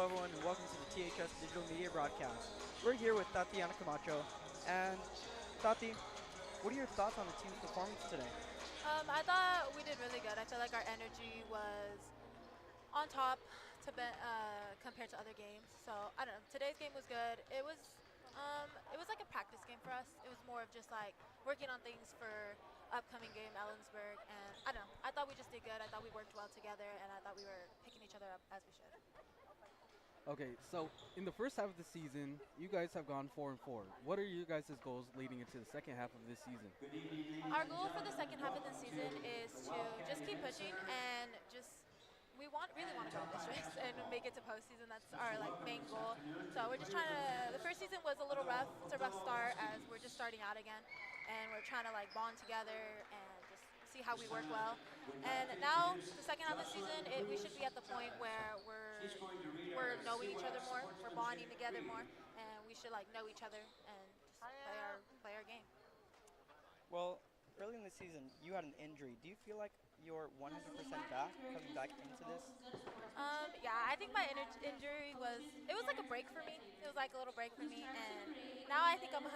Hello, everyone, and welcome to the THS Digital Media Broadcast. We're here with Tatiana Camacho. And, Tati, what are your thoughts on the team's performance today? I thought we did really good. I feel like our energy was on top compared to other games. So I don't know. Today's game was good. It was like a practice game for us. It was more of just like working on things for upcoming game Ellensburg, and I don't know. I thought we just did good. I thought we worked well together, and I thought we were picking each other up as we should. Okay, so in the first half of the season, you guys have gone 4-4. What are you guys' goals leading into the second half of this season? Good evening, ladies Our and goal for the gentlemen. second half of the Welcome season to is the to just Wildcat keep pushing Ellensburg. and just really want to go to districts and make it to postseason. That's our like main This goal. afternoon to So the we're just players trying of the to. The campus first season was a for little the rough. It's a rough Othello start as we're Huskies. just starting out again, and we're trying to like bond together and just see how we work well. Would like to And now introduce the second half of the Jocelyn season, we should Cruz be at the point Chavez. where She's going to read we're our knowing each other CYF more. We're bonding Sportsmanship together more, Creed. and we should like know each other and just play our game. Well, early in the season, you had an injury. Do you feel like you're 100% back, coming back into this? Yeah, I think my injury was like a break for me. It was like a little break for me, and now I think I'm 100%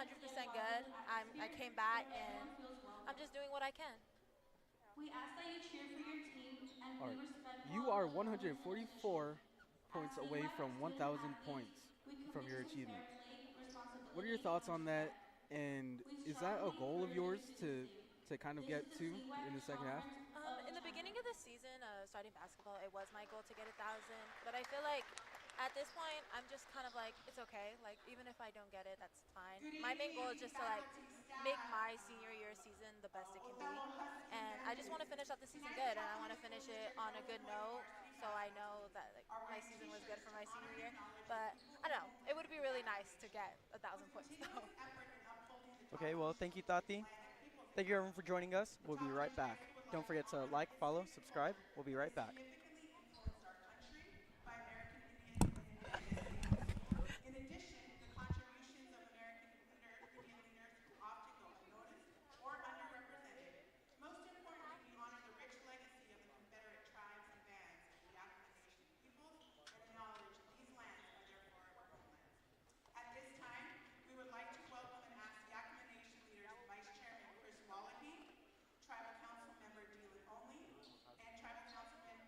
good. I came back and I'm just doing what I can. We ask that you cheer for your team and All be right, respectful you of are the opponent's position. 144 As points away CYF from student 1,000 athletes, points we from commit your to fair achievement. play, What are your responsibility, thoughts and on that? respect. And We is that a strongly goal of encourage you yours to do the to same. kind of This is get the to in the CYF second half? Conference of In the beginning of Champions. the season, starting basketball, it was my goal to get 1,000. But I feel like at this point, I'm just kind of like, it's okay. Like, even if I don't get it, that's fine. Good My main goal is evening, just to like faculty, make staff, my senior year season the best it can be. Othello Huskies And I just want to residents. finish out the season Tonight's good, and I talking want to to school finish it district on a good representative note, varsity so I basketball know team that like are my wearing season was good t-shirts for to my honor senior and year. acknowledge the But people I who don't know, hold it this would be really ceremony. nice to get a For thousand points continuous though. effort in upholding the Okay, well, thank you, Constitution of this Tati. land and peoples of Thank you, everyone, ours, for joining us. the We'll be right Choctaw back. Tribe would Don't like to forget to honor like, its follow, sacred subscribe. culture We'll be that right has back. significantly influenced our country by American Indians and indigenous states. In addition, the contributions of American Indian leaders often go unnoticed or underrepresented. Most importantly, we honor the rich legacy of the Confederate tribes and bands of the Yakama Nation peoples and acknowledge these lands are therefore our homelands. At this time, we would like to welcome and ask Yakama Nation leaders Vice Chairman Chris Wallahy, Tribal Council Member Dylan Only, and Tribal Councilman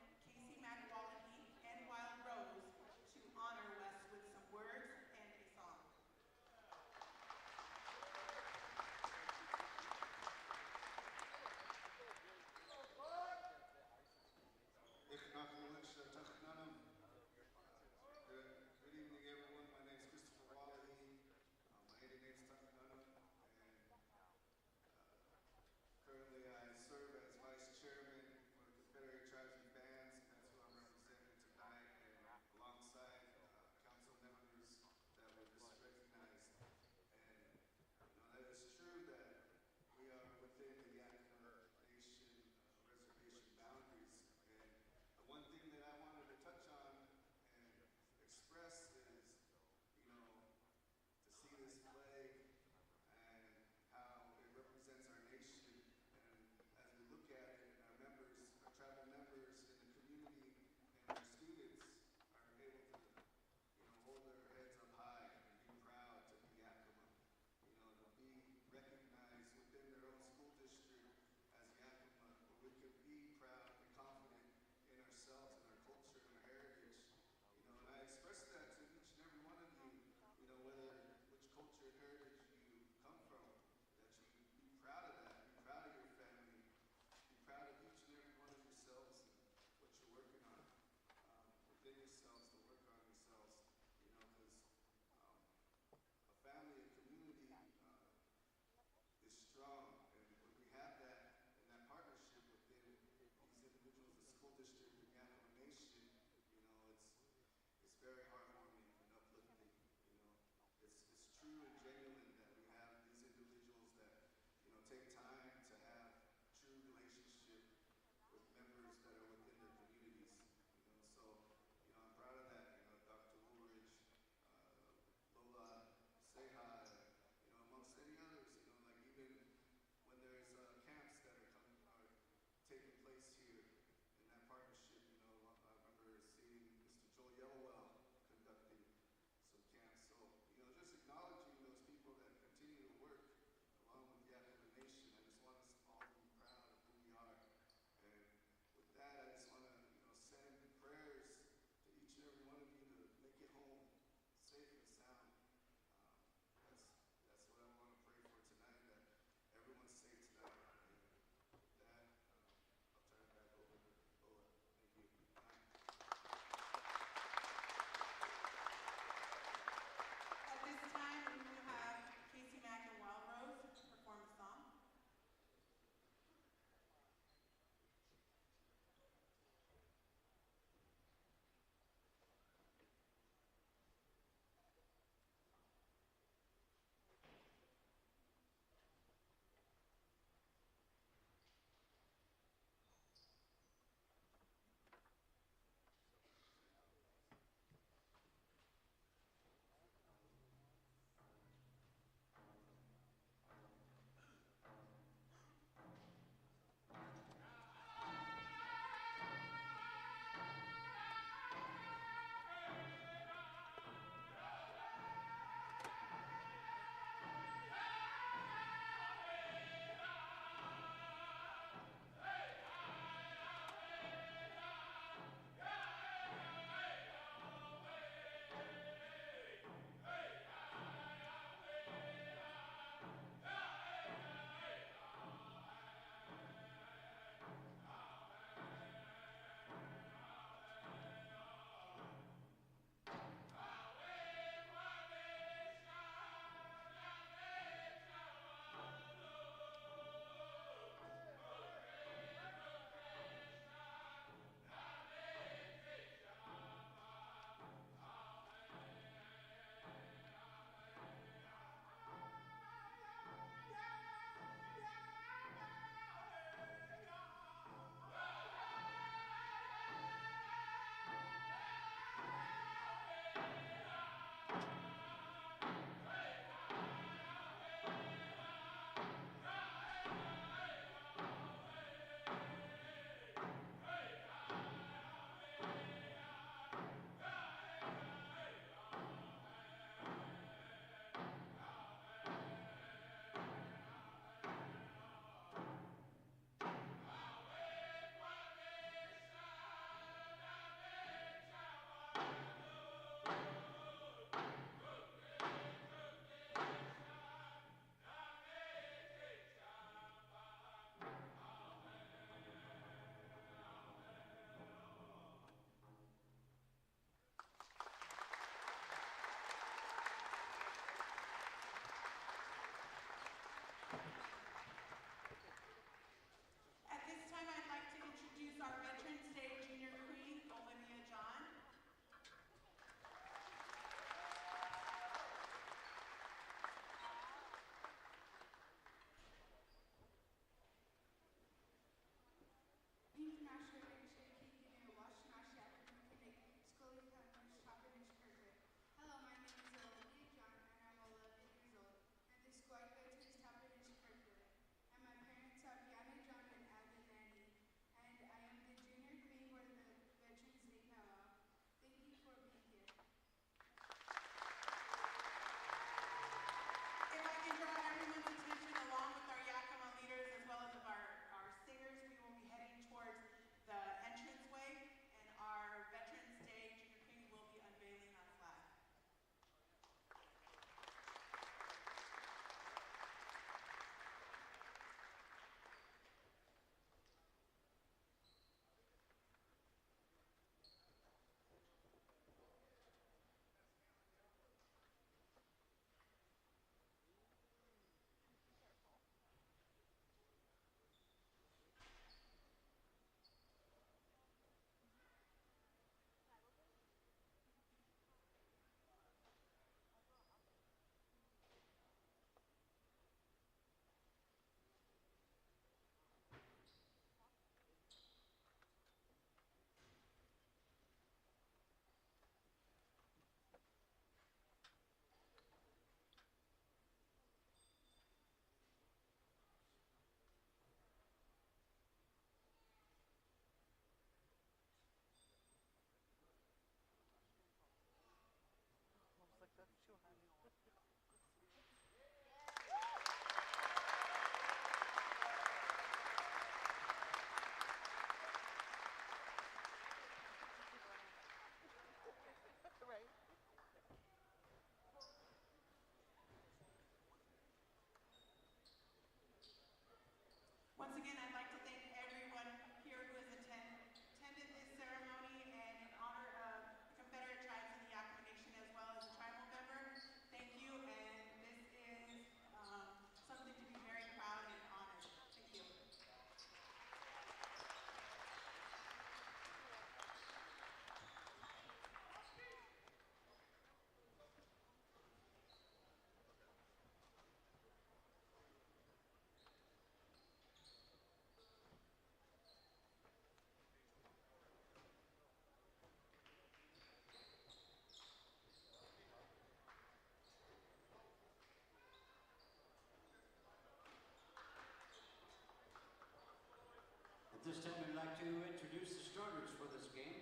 this time, we'd like to introduce the starters for this game,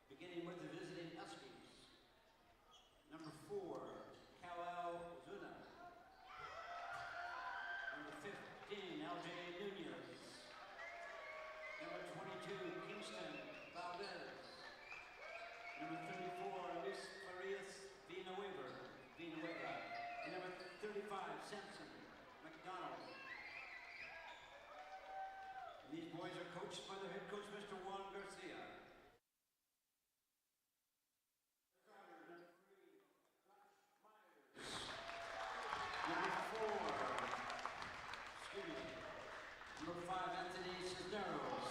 beginning with the visiting Huskies. Number 4, Kal Zuna. Number 15, LJ Nunez. Number 22, Kingston Valdez. Number 34, Luis Farias Villanueva. And number 35, Samson McDonald. These boys are coached by their head coach, Mr. Juan Garcia. Number 5, Anthony Cisneros.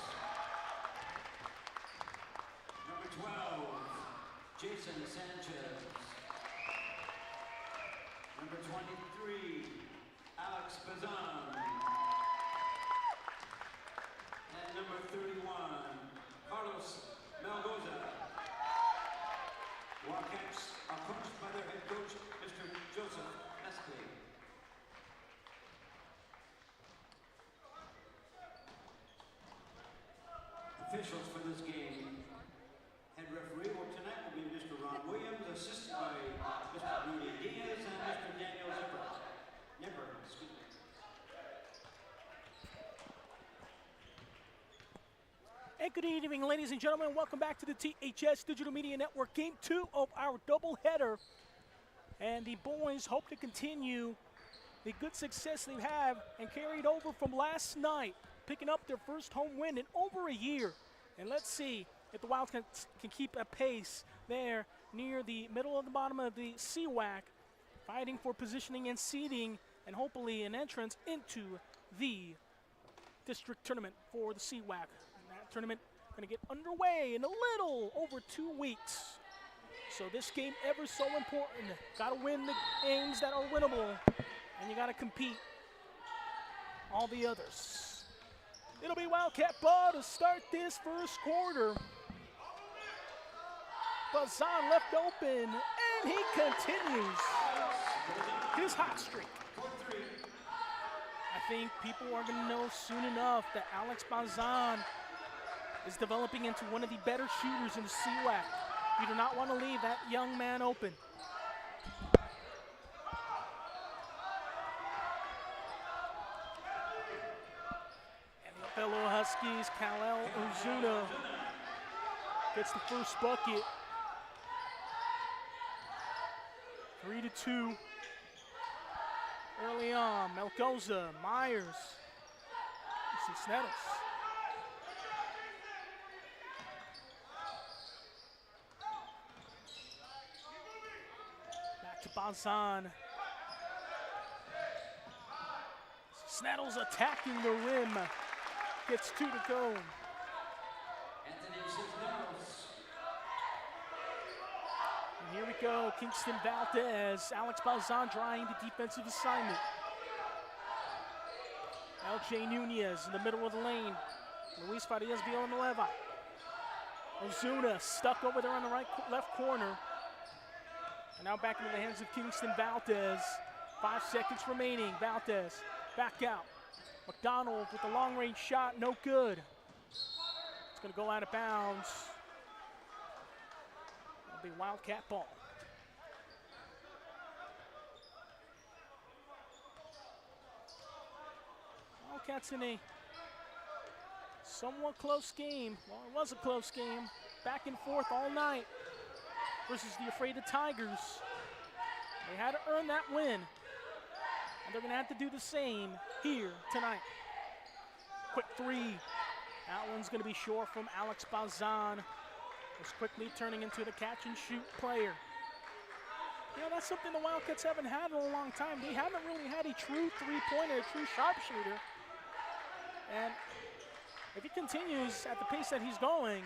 Number 12, Jason Sanchez. Number 23, Alex Bazan. And number 31, Carlos Malgoza. Wildcats are coached by their head coach, Mr. Joseph Espley. Officials for this game. Head referee tonight will be Mr. Ron Williams, assisted by Mr. Rudy Diaz and Mr. Daniel Nipper. Excuse me. And good evening, ladies and gentlemen. Welcome back to the THS Digital Media Network, Game 2 of our doubleheader. And the boys hope to continue the good success they've had and carried over from last night, picking up their first home win in over a year. And let's see if the Wildcats can keep a pace there near the middle of the bottom of the CWAC, fighting for positioning and seeding, and hopefully an entrance into the district tournament for the CWAC. And that tournament going to get underway in a little over 2 weeks. So this game ever so important. Got to win the games that are winnable, and you got to compete all the others. It'll be Wildcat ball to start this first quarter. Bazan left open, and he continues his hot streak. I think people are going to know soon enough that Alex Bazan is developing into one of the better shooters in the CWAC. You do not want to leave that young man open. And the Othello Huskies, Kal Ozuna gets the first bucket. 3-2 early on. Melgoza, Myers, Cisneros. Back to Bazan. Cisneros attacking the rim. Gets 2 to go. Anthony Cisneros. And here we go, Kingston Valdez. Alex Bazan trying the defensive assignment. LJ Nunez in the middle of the lane. Luis Farias Villanueva. Ozuna stuck over there on the left corner. And now back into the hands of Kingston Valdez. 5 seconds remaining. Valdez back out. McDonald with the long range shot, no good. It's going to go out of bounds. It'll be Wildcat ball. Wildcats in a somewhat close game. Well, it was a close game. Back and forth all night versus the Afraid of Tigers. They had to earn that win. And they're going to have to do the same here tonight. Quick three. That one's going to be short from Alex Bazan. Is quickly turning into the catch and shoot player. You know, that's something the Wildcats haven't had in a long time. They haven't really had a true three-pointer, a true sharpshooter. And if he continues at the pace that he's going,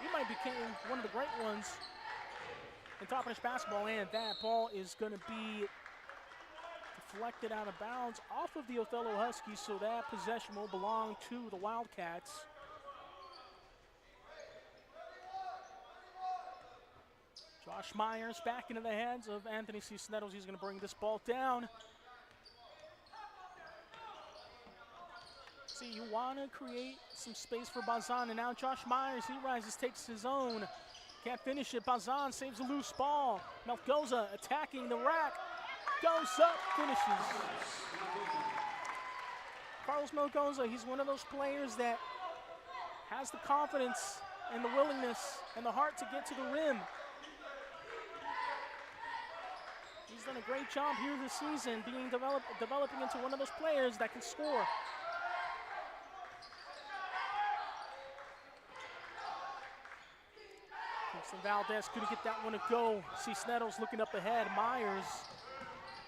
he might become one of the great ones in top-notch basketball. And that ball is going to be deflected out of bounds off of the Othello Huskies, so that possession will belong to the Wildcats. Josh Myers back into the hands of Anthony Cisneros. He's going to bring this ball down. See, you want to create some space for Bazan, and now Josh Myers, he rises, takes his own. Can't finish it. Bazan saves a loose ball. Melgoza attacking the rack. Goes up, finishes. Carlos Melgoza, he's one of those players that has the confidence and the willingness and the heart to get to the rim. He's done a great job here this season, being developing into one of those players that can score. Kingston Valdez couldn't get that one to go. Cisneros looking up ahead. Myers.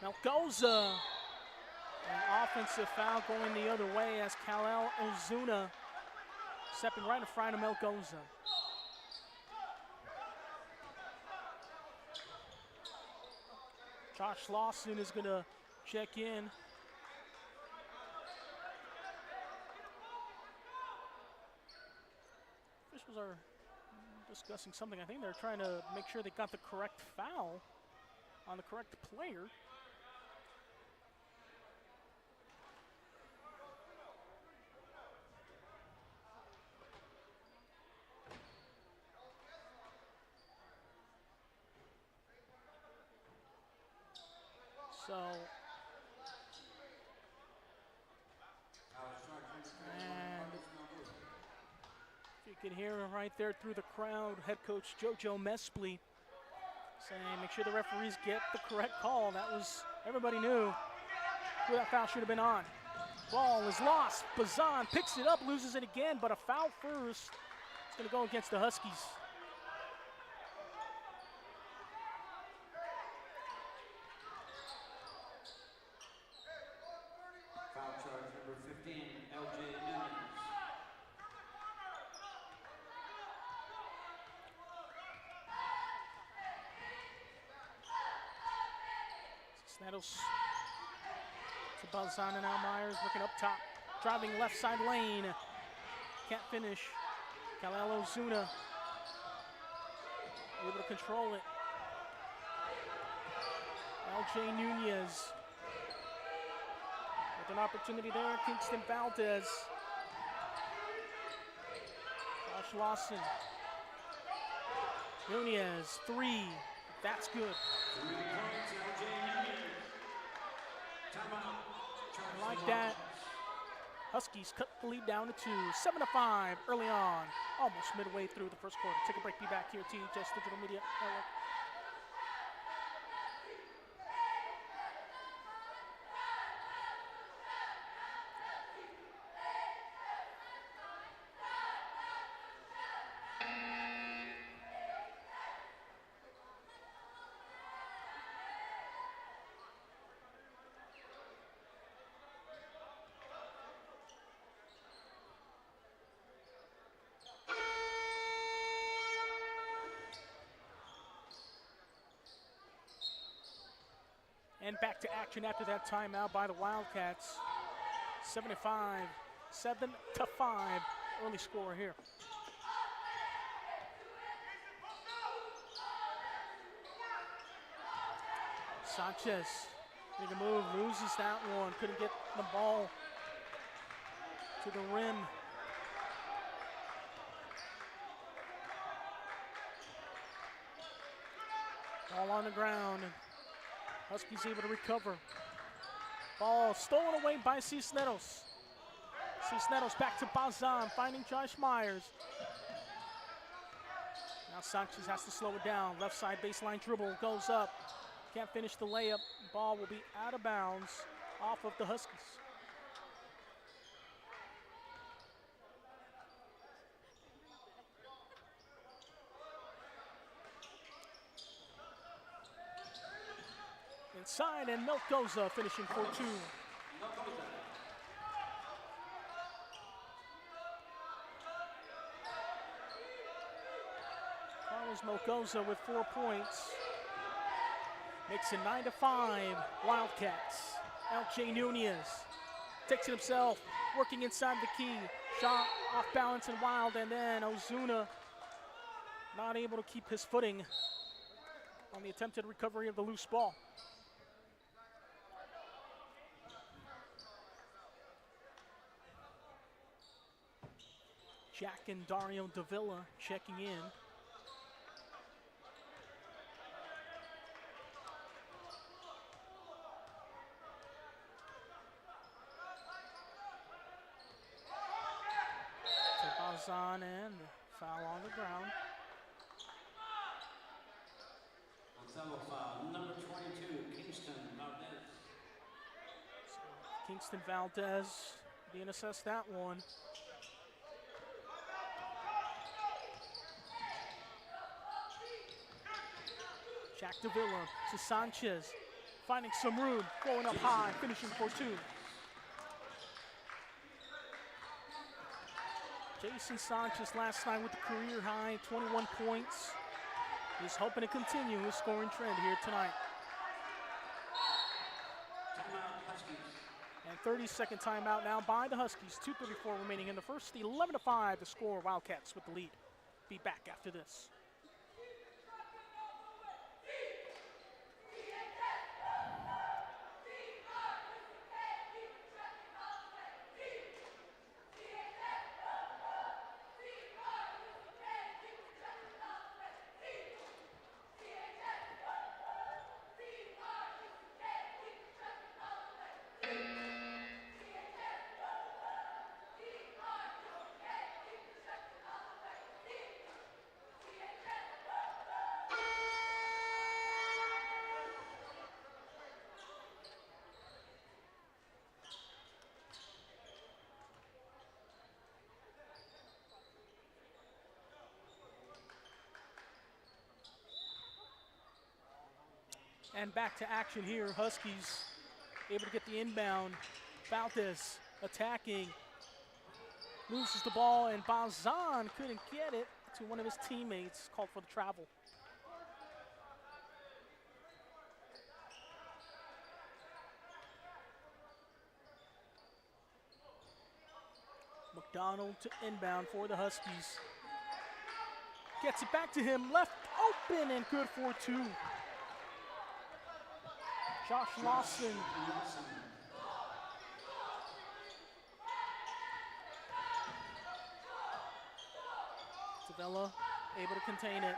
Melgoza. An offensive foul going the other way as Kal-El Ozuna stepping right in front of Melgoza. Josh Lawson is going to check in. Officials are discussing something. I think they're trying to make sure they got the correct foul on the correct player. So, and you can hear right there through the crowd, head coach JoJo Mespli saying, make sure the referees get the correct call. That was, everybody knew who that foul should have been on. Ball is lost. Bazan picks it up, loses it again, but a foul first. It's going to go against the Huskies. Cisneros to Balzana, now Myers working up top, driving left side lane, can't finish. Kal-El Ozuna able to control it. LJ Nunez with an opportunity there. Kingston Valdez, Josh Lawson, Nunez, three, that's good. I like that. Huskies cut the lead down to 2, 7-5 early on, almost midway through the first quarter. Take a break, be back here, THS Digital Media Network. And back to action after that timeout by the Wildcats. 7-5, early score here. Sanchez, make a move, loses that one. Couldn't get the ball to the rim. Ball on the ground. Huskies able to recover. Ball stolen away by Cisneros. Cisneros back to Bazan, finding Josh Myers. Now Sanchez has to slow it down. Left side baseline dribble, goes up. Can't finish the layup. Ball will be out of bounds off of the Huskies. Inside, and Melgoza finishing for 2. Carlos Melgoza with 4 points. Makes it 9-5, Wildcats. LJ Nunez takes it himself, working inside the key. Shot off balance and wild, and then Ozuna not able to keep his footing on the attempted recovery of the loose ball. Jack and Dario Davila checking in. To Bazan and foul on the ground. Othello foul, number 22, Kingston Valdez. Kingston Valdez being assessed that one. Jack Davila to Sanchez, finding some room, going up high, finishing for two. Jason Sanchez last night with the career high, 21 points. He's hoping to continue his scoring trend here tonight. Timeout, Huskies. And 30-second timeout now by the Huskies. 2:34 remaining in the first. 11-5 the score. Wildcats with the lead. Be back after this. And back to action here. Huskies able to get the inbound. Valdez attacking. Loses the ball, and Bazan couldn't get it to one of his teammates. Called for the travel. McDonald to inbound for the Huskies. Gets it back to him. Left open and good for two. Josh Lawson. Davila able to contain it.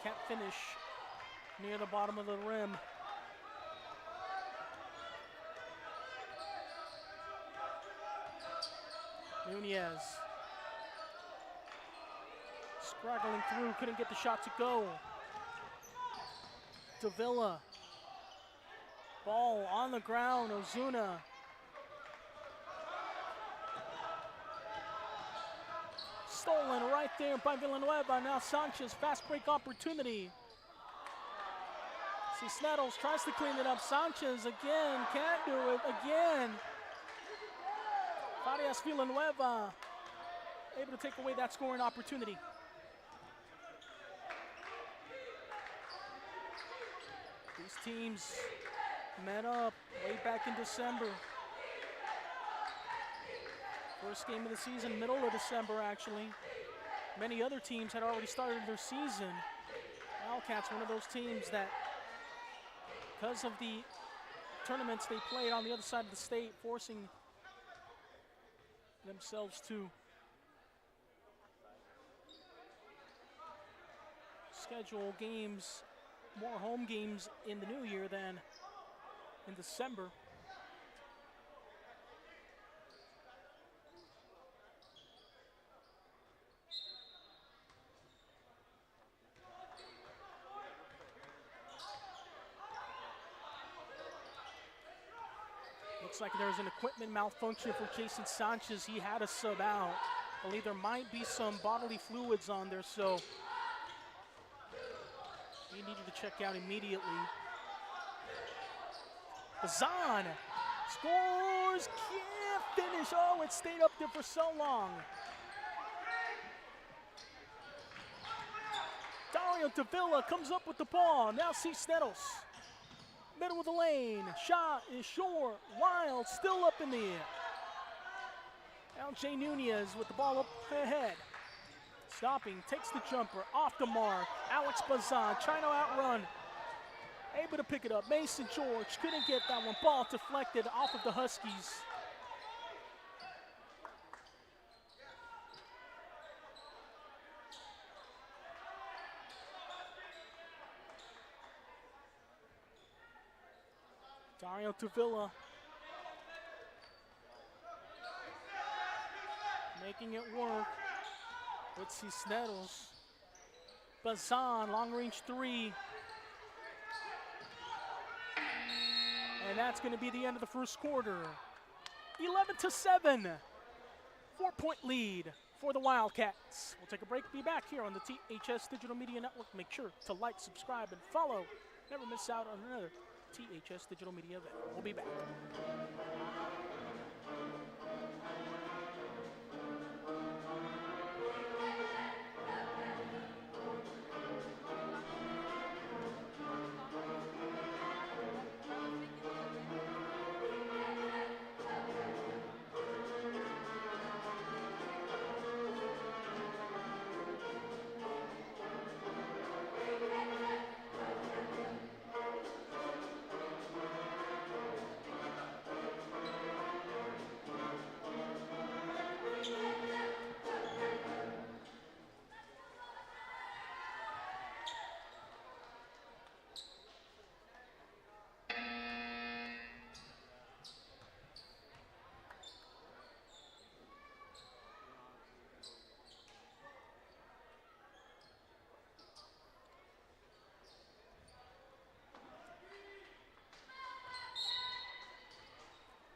Can't finish near the bottom of the rim. Nunez. Scraggling through, couldn't get the shot to go. Davila. Ball on the ground, Ozuna. Stolen right there by Villanueva. Now Sanchez, fast break opportunity. Cisneros tries to clean it up. Sanchez again, can't do it again. Farias Villanueva able to take away that scoring opportunity. These teams met up way back in December. First game of the season, middle of December actually. Many other teams had already started their season. Wildcats, one of those teams that, because of the tournaments they played on the other side of the state, forcing themselves to schedule games, more home games in the new year than in December. Looks like there's an equipment malfunction for Jason Sanchez. He had a sub out. I believe there might be some bodily fluids on there, so he needed to check out immediately. Bazan scores, can't finish. Oh, it stayed up there for so long. Dario Davila comes up with the ball. Now Cisneros. Middle of the lane. Shot is short. Wild still up in the air. LJ Nunez with the ball up ahead. Stopping, takes the jumper, off the mark. Alex Bazan trying to outrun. Able to pick it up. Mason George couldn't get that one. Ball deflected off of the Huskies. Dario Tavilla making it work. Let's see Sneddles. Bazan, long range three. And that's going to be the end of the first quarter. 11-7. 4-point lead for the Wildcats. We'll take a break, be back here on the THS Digital Media Network. Make sure to like, subscribe, and follow. Never miss out on another THS Digital Media event. We'll be back.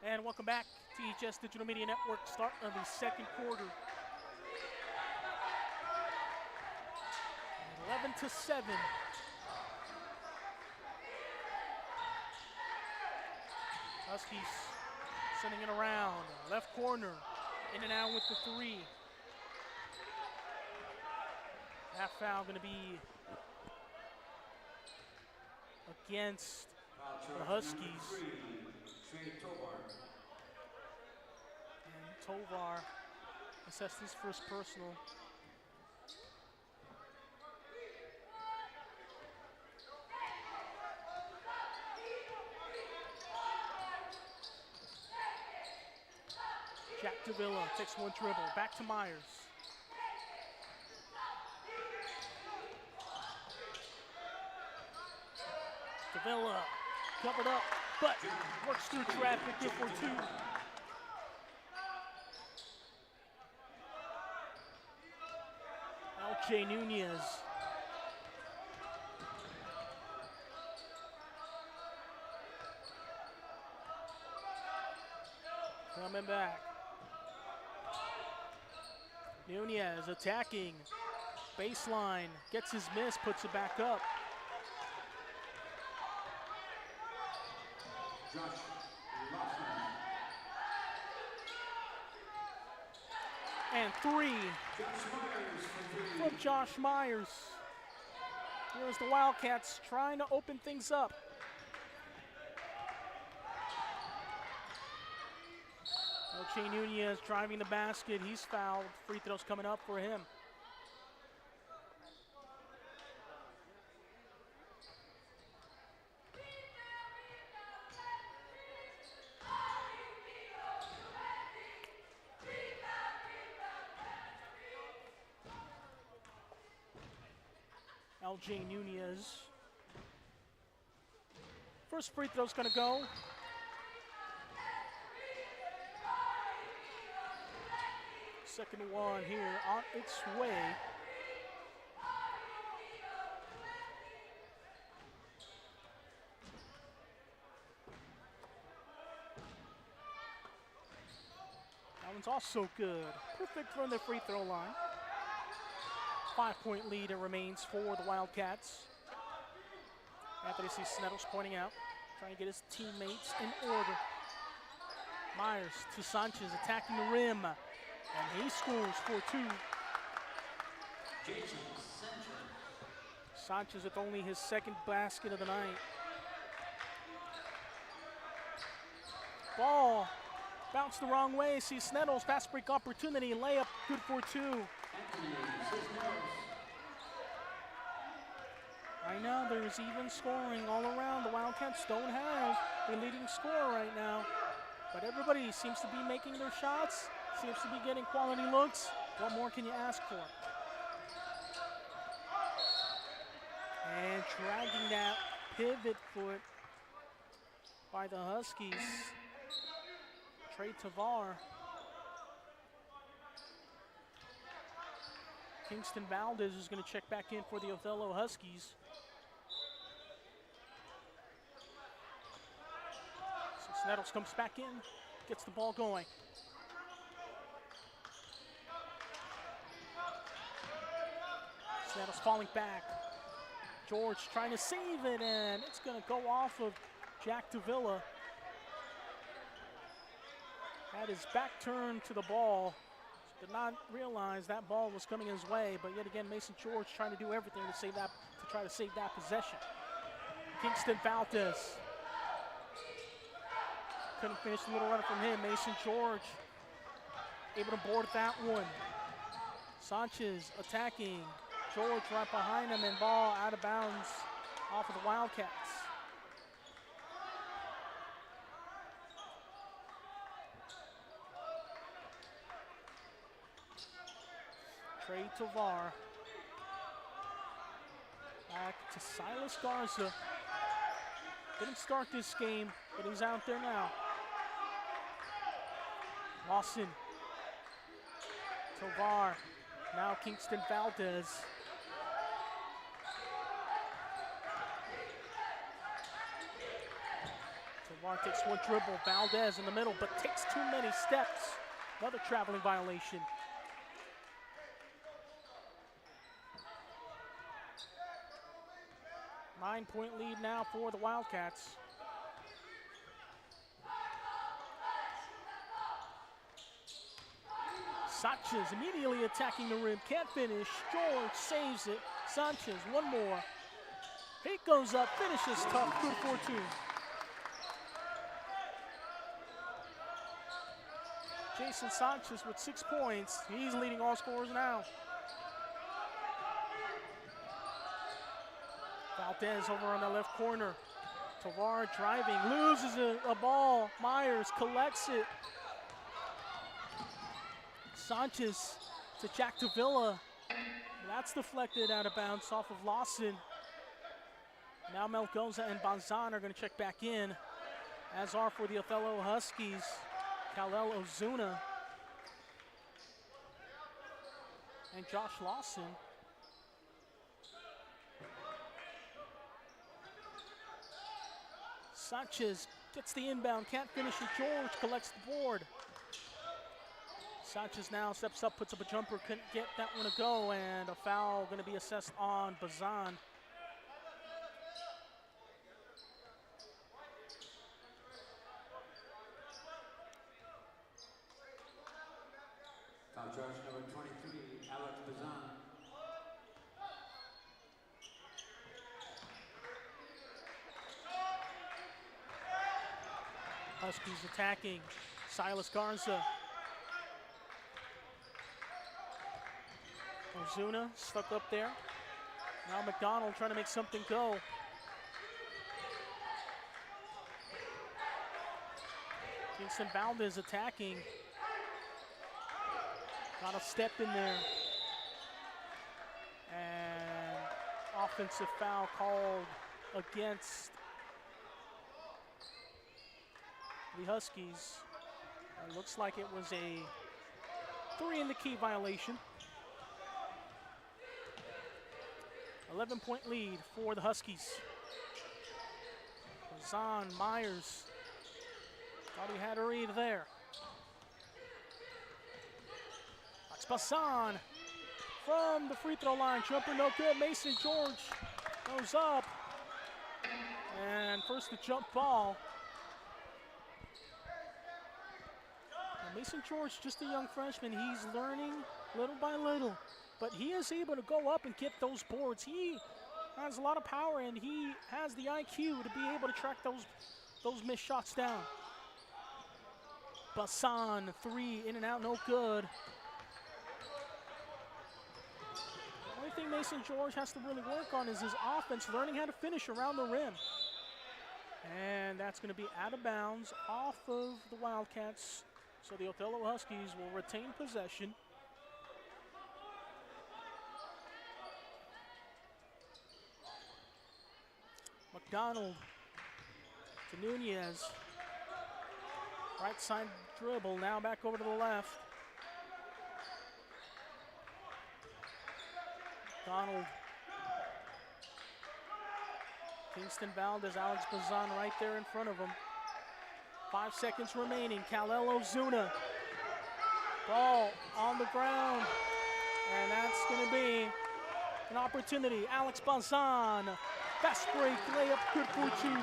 And welcome back, THS Digital Media Network, start of the second quarter. 11-7. Huskies sending it around, left corner, in and out with the three. Half foul going to be against the Huskies. And Tovar assessed his first personal. Jack Davila takes one dribble, back to Myers. Davila covered up, but works through traffic here for two. LJ Nunez. Coming back. Nunez attacking. Baseline, gets his miss, puts it back up. And three from Josh Myers. Here's the Wildcats trying to open things up. LJ Nunez driving the basket. He's fouled. Free throws coming up for him. LJ Nunez. First free throw's gonna go. Second one here on its way. That one's also good. Perfect from the free throw line. 5-point lead it remains for the Wildcats. Anthony C. Sneddles pointing out, trying to get his teammates in order. Myers to Sanchez attacking the rim, and he scores for two. Sanchez with only his second basket of the night. Ball bounced the wrong way. See Sneddles, fast break opportunity, layup good for two. Right now, there's even scoring all around. The Wildcats don't have a leading scorer right now, but everybody seems to be making their shots, seems to be getting quality looks. What more can you ask for? And dragging that pivot foot by the Huskies. Trey Tavar. Kingston Valdez is going to check back in for the Othello Huskies. Nettles comes back in, gets the ball going. Nettles falling back. George trying to save it, and it's going to go off of Jack Davila. Had his back turned to the ball. Did not realize that ball was coming his way, but yet again, Mason George trying to do everything to try to save that possession. Kingston Valdez. Couldn't finish the little runner from him. Mason George able to board that one. Sanchez attacking. George right behind him, and ball out of bounds off of the Wildcats. Trey Tovar. Back to Silas Garza. Didn't start this game, but he's out there now. Lawson. Tovar. Now Kingston Valdez. Tovar takes one dribble. Valdez in the middle, but takes too many steps. Another traveling violation. Nine-point lead now for the Wildcats. Sanchez immediately attacking the rim. Can't finish. George saves it. Sanchez, one more. He goes up, finishes tough. Good for two. Jason Sanchez with 6 points. He's leading all scorers now. Valdez over on the left corner. Tovar driving, loses a ball. Myers collects it. Sanchez to Jack Davila. That's deflected out of bounds off of Lawson. Now Melgoza and Banzan are going to check back in, as are for the Othello Huskies, Khalil Ozuna and Josh Lawson. Sanchez gets the inbound, can't finish it. George collects the board. Sanchez now steps up, puts up a jumper, couldn't get that one to go, and a foul going to be assessed on Bazan. Foul charge number 23, Alex Bazan. Huskies attacking. Silas Garza. Ozuna stuck up there. Now McDonald trying to make something go. Kingston Valdez attacking. Got a step in there. And offensive foul called against the Huskies. It looks like it was a 3 in the key violation. 11-point lead for the Huskies. Zahn, Myers. Thought he had a read there. That's Bassan from the free throw line. Jumper no good. Mason George goes up. And first the jump ball. Now Mason George, just a young freshman. He's learning little by little. But he is able to go up and get those boards. He has a lot of power, and he has the IQ to be able to track those missed shots down. Bassan, 3, in and out, no good. The only thing Mason George has to really work on is his offense, learning how to finish around the rim. And that's going to be out of bounds off of the Wildcats. So the Othello Huskies will retain possession. McDonald to Nunez. Right side dribble, now back over to the left. Donald. Kingston Valdez, Alex Bazan right there in front of him. 5 seconds remaining. Kalelo Zuna. Ball on the ground. And that's going to be an opportunity. Alex Bazan. Fast break, layup, good for two.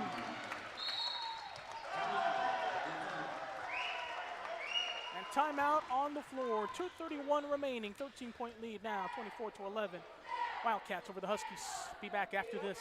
And timeout on the floor. 2:31 remaining. 13-point lead now, 24-11. Wildcats over the Huskies. Be back after this.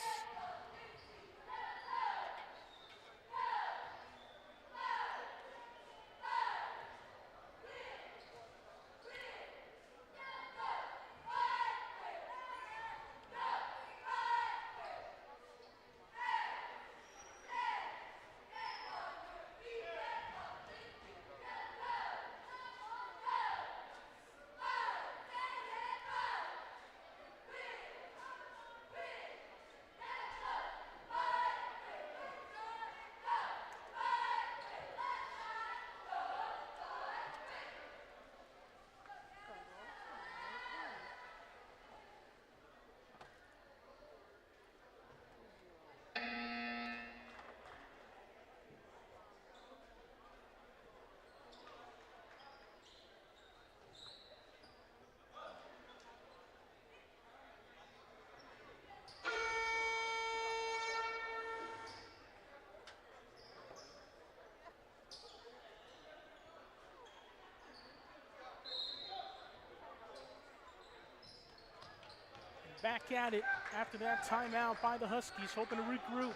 Back at it after that timeout by the Huskies, hoping to regroup.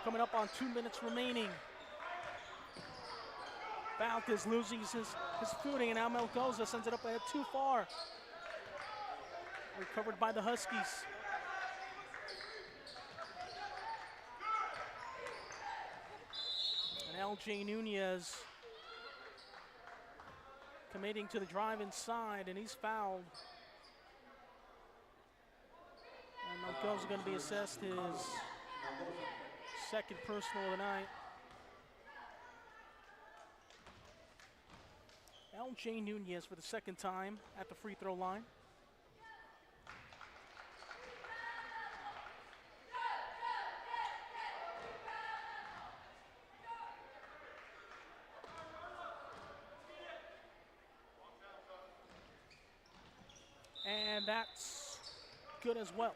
Coming up on 2 minutes remaining. Valdez losing his footing, and now Melgoza sends it up ahead too far. Recovered by the Huskies. And LJ Nunez committing to the drive inside, and he's fouled. And Melgoza going to be assessed his second personal of the night. LJ Nunez for the second time at the free throw line. And that's good as well.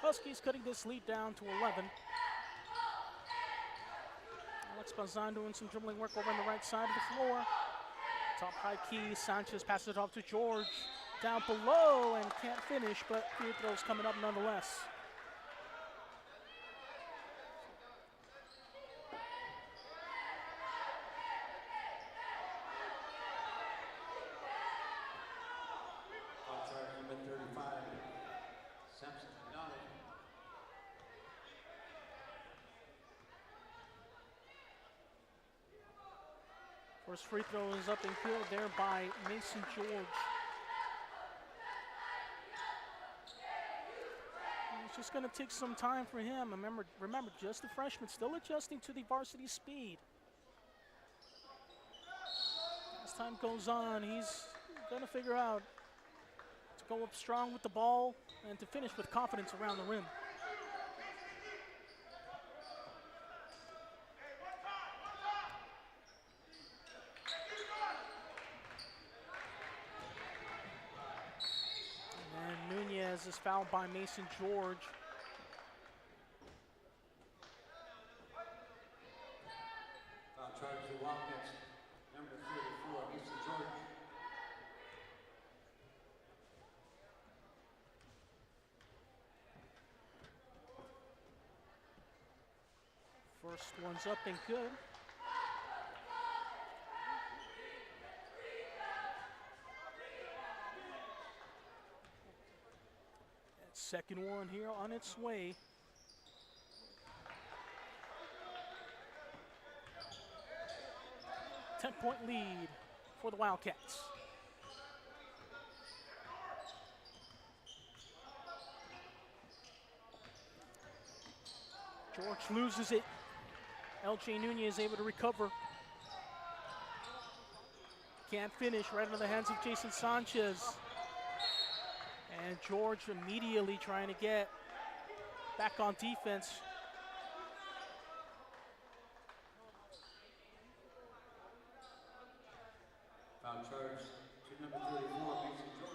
Huskies cutting this lead down to 11. Alex Bazan doing some dribbling work over on the right side of the floor. Top high key, Sanchez passes it off to George. Down below and can't finish, but free throws coming up nonetheless. First free throw is up and good there by Mason George. And it's just going to take some time for him. Remember, just a freshman, still adjusting to the varsity speed. As time goes on, he's going to figure out to go up strong with the ball and to finish with confidence around the rim. Is fouled by Mason George. Foul charge to the Wildcats, number 34, Mason George. First one's up and good. Second one here on its way. 9-point lead for the Wildcats. George loses it. LJ Nunez able to recover. Can't finish, right into the hands of Jason Sanchez. And George immediately trying to get back on defense. Foul charge to number 34, Mason George.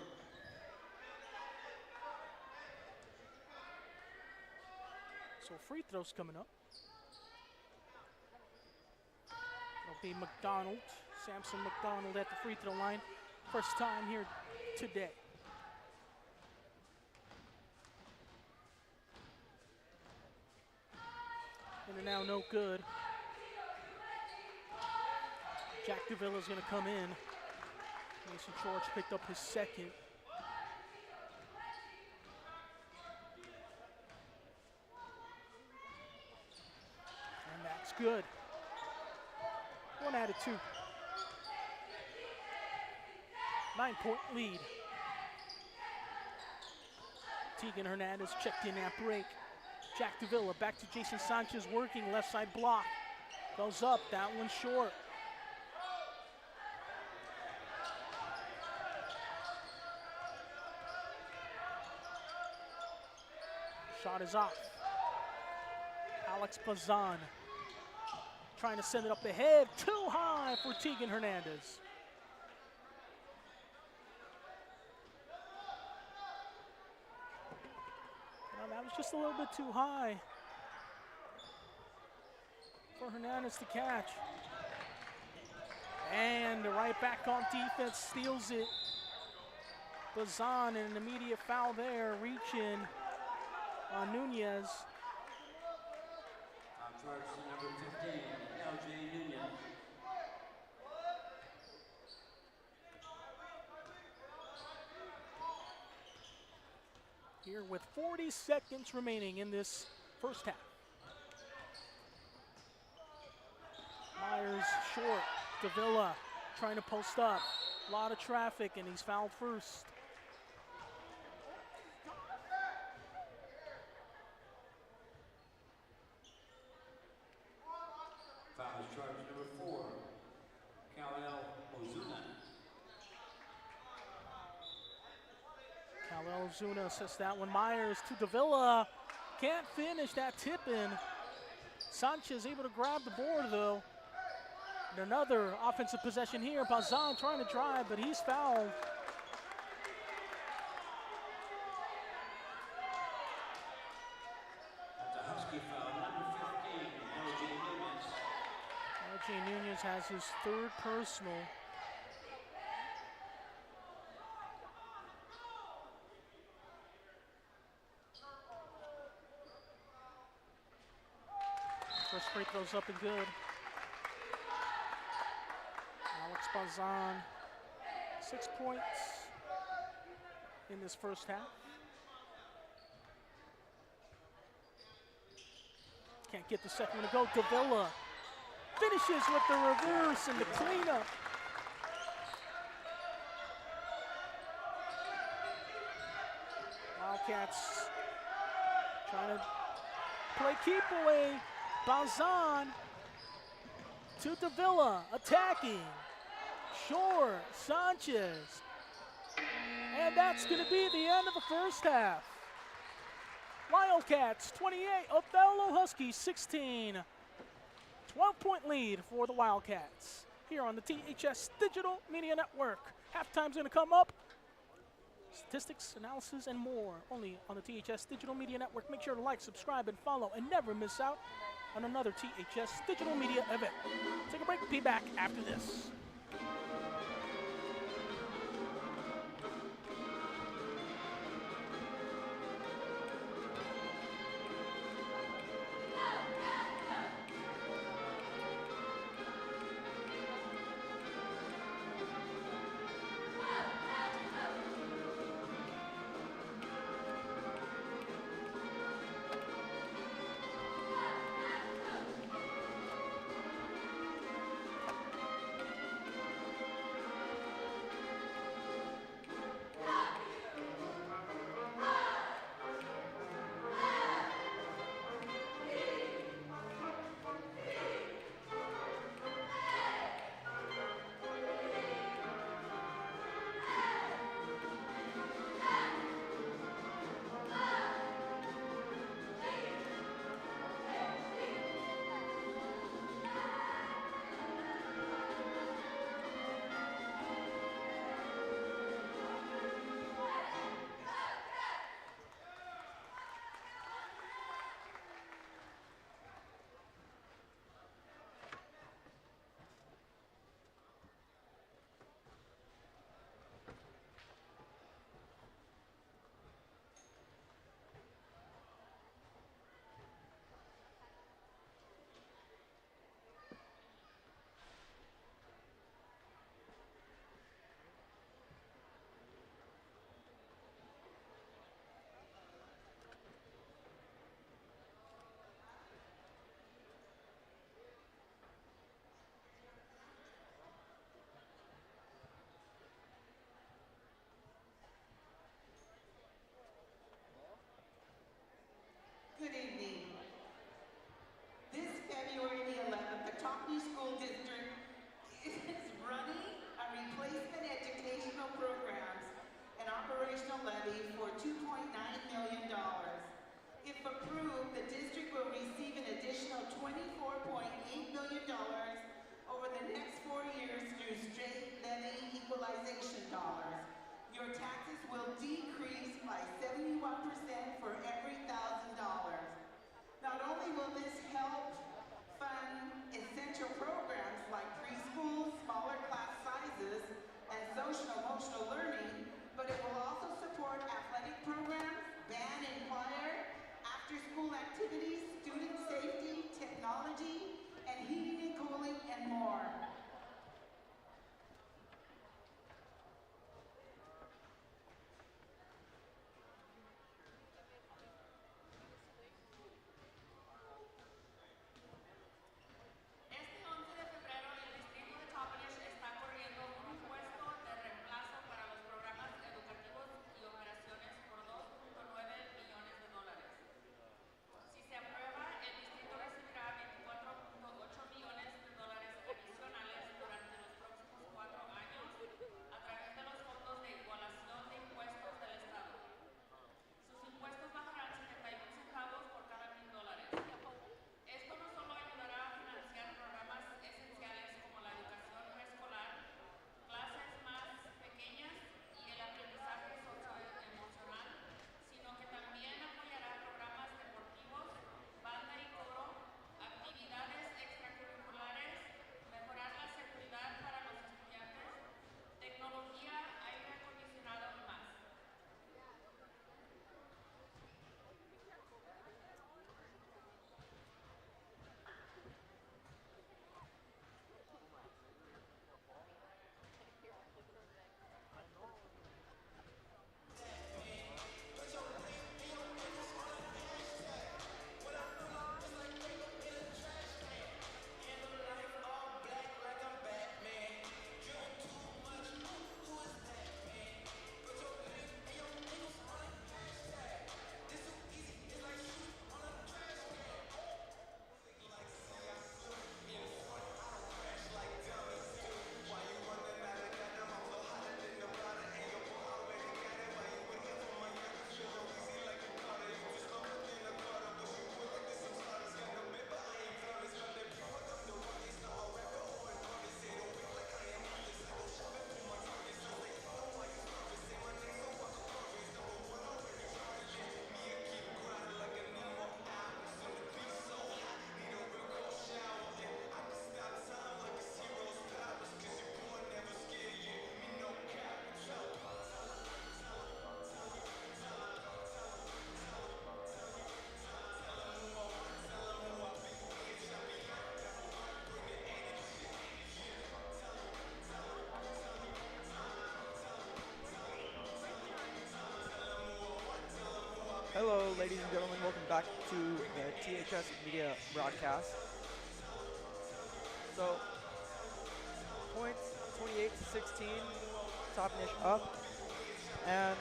So free throws coming up. It'll be McDonald, Samson McDonald at the free throw line. First time here today. And they're now no good. Jack Davilla's going to come in. Mason George picked up his second. And that's good. 1 out of 2. 9-point lead. Tegan Hernandez checked in at break. Jack Davila back to Jason Sanchez working left side block. Goes up, that one's short. Shot is off. Alex Bazan trying to send it up ahead. Too high for Tegan Hernandez. Well, that was just a little bit too high for Hernandez to catch. And right back on defense, steals it. Bazan, and an immediate foul there, reaching on Nunez. Foul charge to number 15, LJ Nunez. Here with 40 seconds remaining in this first half. Myers short. Davila trying to post up. A lot of traffic, and he's fouled first. Foul charge number 4, Kal-El Ozuna. Kal-El Ozuna assists that one. Myers to Davila. Can't finish that tip in. Sanchez able to grab the board though. And another offensive possession here. Bazan trying to drive, but he's fouled. That's a Husky foul, number 15, LJ Nunez. LJ Nunez has his third personal. First free throw's up and good. Alex Bazan, 6 points in this first half. Can't get the second one to go. Davila finishes with the reverse and the cleanup. Wildcats trying to play keep away. Bazan to Davila, attacking. Short, Sanchez. And that's going to be the end of the first half. Wildcats 28, Othello Huskies 16. 12-point lead for the Wildcats here on the THS Digital Media Network. Halftime's going to come up. Statistics, analysis, and more only on the THS Digital Media Network. Make sure to like, subscribe, and follow, and never miss out on another THS Digital Media event. Take a break, be back after this. Hello, ladies and gentlemen. Welcome back to the THS Media broadcast. So, points 28 to 16, Toppenish up. And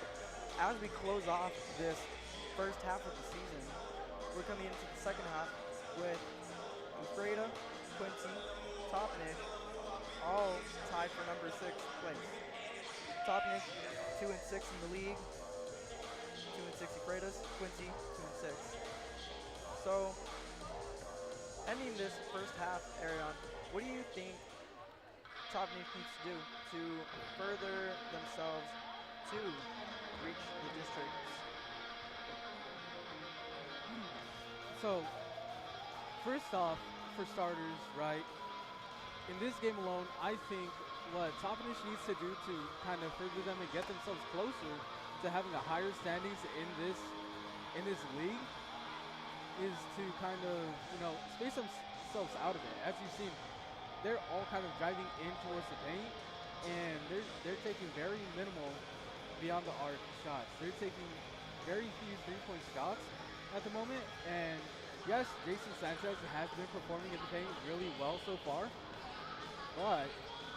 as we close off this first half of the season, we're coming into the second half with Freda, Quincy, Toppenish, all tied for number 6th place. Toppenish 2-6 in the league. 2-6 Freitas, Quincy 2-6. So, ending this first half, Arion, what do you think Toppenish needs to do to further themselves to reach the districts? So, first off, for starters, right, in this game alone, I think what Toppenish needs to do to kind of further them and get themselves closer to having a higher standings in this league is to kind of, space themselves out of it. As you've seen, they're all kind of driving in towards the paint, and they're taking very minimal beyond the arc shots. They're taking very few three-point shots at the moment, and yes, Jason Sanchez has been performing in the paint really well so far, but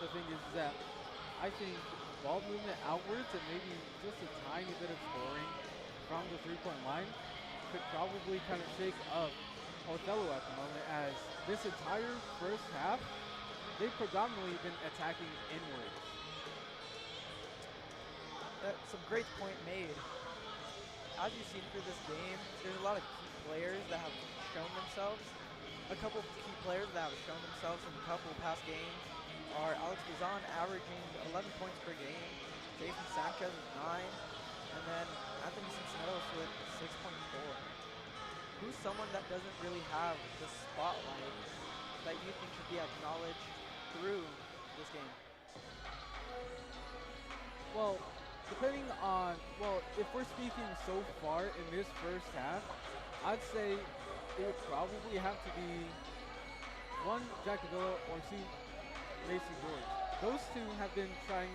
the thing is that I think ball movement outwards and maybe just a tiny bit of scoring from the three-point line could probably kind of shake up Othello at the moment, as this entire first half, they've predominantly been attacking inwards. That's some great point made. As you've seen through this game, there's a lot of key players that have shown themselves. A couple of key players that have shown themselves in a couple of past games are Alex Bazan averaging 11 points per game, Jason Sanchez with 9, and then Anthony Cincinnatus with 6.4. Who's someone that doesn't really have the spotlight that you think should be acknowledged through this game? Well, if we're speaking so far in this first half, I'd say it would probably have to be one, Jack Davila, or two, Mason George. Those two have been trying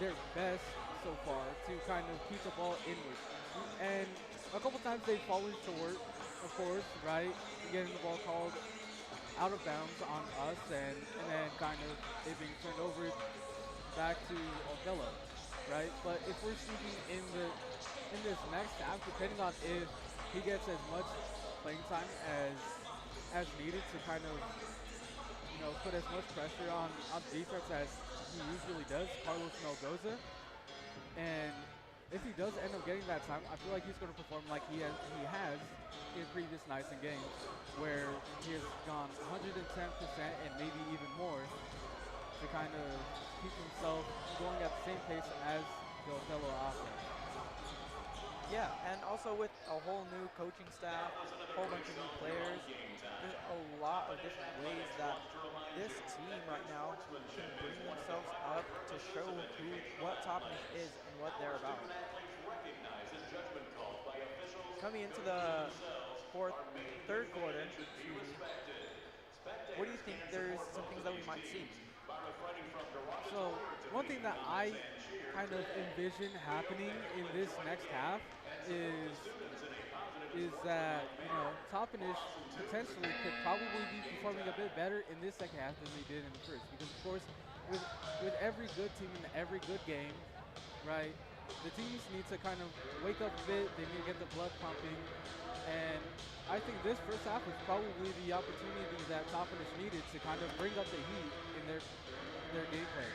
their best so far to kind of keep the ball inward. And a couple times they've fallen short, of course, right? Getting the ball called out of bounds on us, and then kind of it being turned over back to Othello, right? But if we're speaking in this next half, depending on if he gets as much playing time as needed to kind of put as much pressure on defense as he usually does, Carlos Melgoza. And if he does end up getting that time, I feel like he's going to perform like he has in previous nights and games, where he has gone 110% and maybe even more to kind of keep himself going at the same pace as the Othello offense. Yeah, and also with a whole new coaching staff, a whole bunch of new players, there's a lot of different ways that this team right now can bring themselves up to show what Toppenish is and what they're about. Coming into the third quarter, what do you think there's some things that we might see? So one thing that I kind of envision happening in this next half is that Toppenish potentially could probably be performing a bit better in this second half than they did in the first, because of course with every good team in every good game, right, the teams need to kind of wake up a bit, they need to get the blood pumping, and I think this first half was probably the opportunity that Toppenish needed to kind of bring up the heat in their gameplay.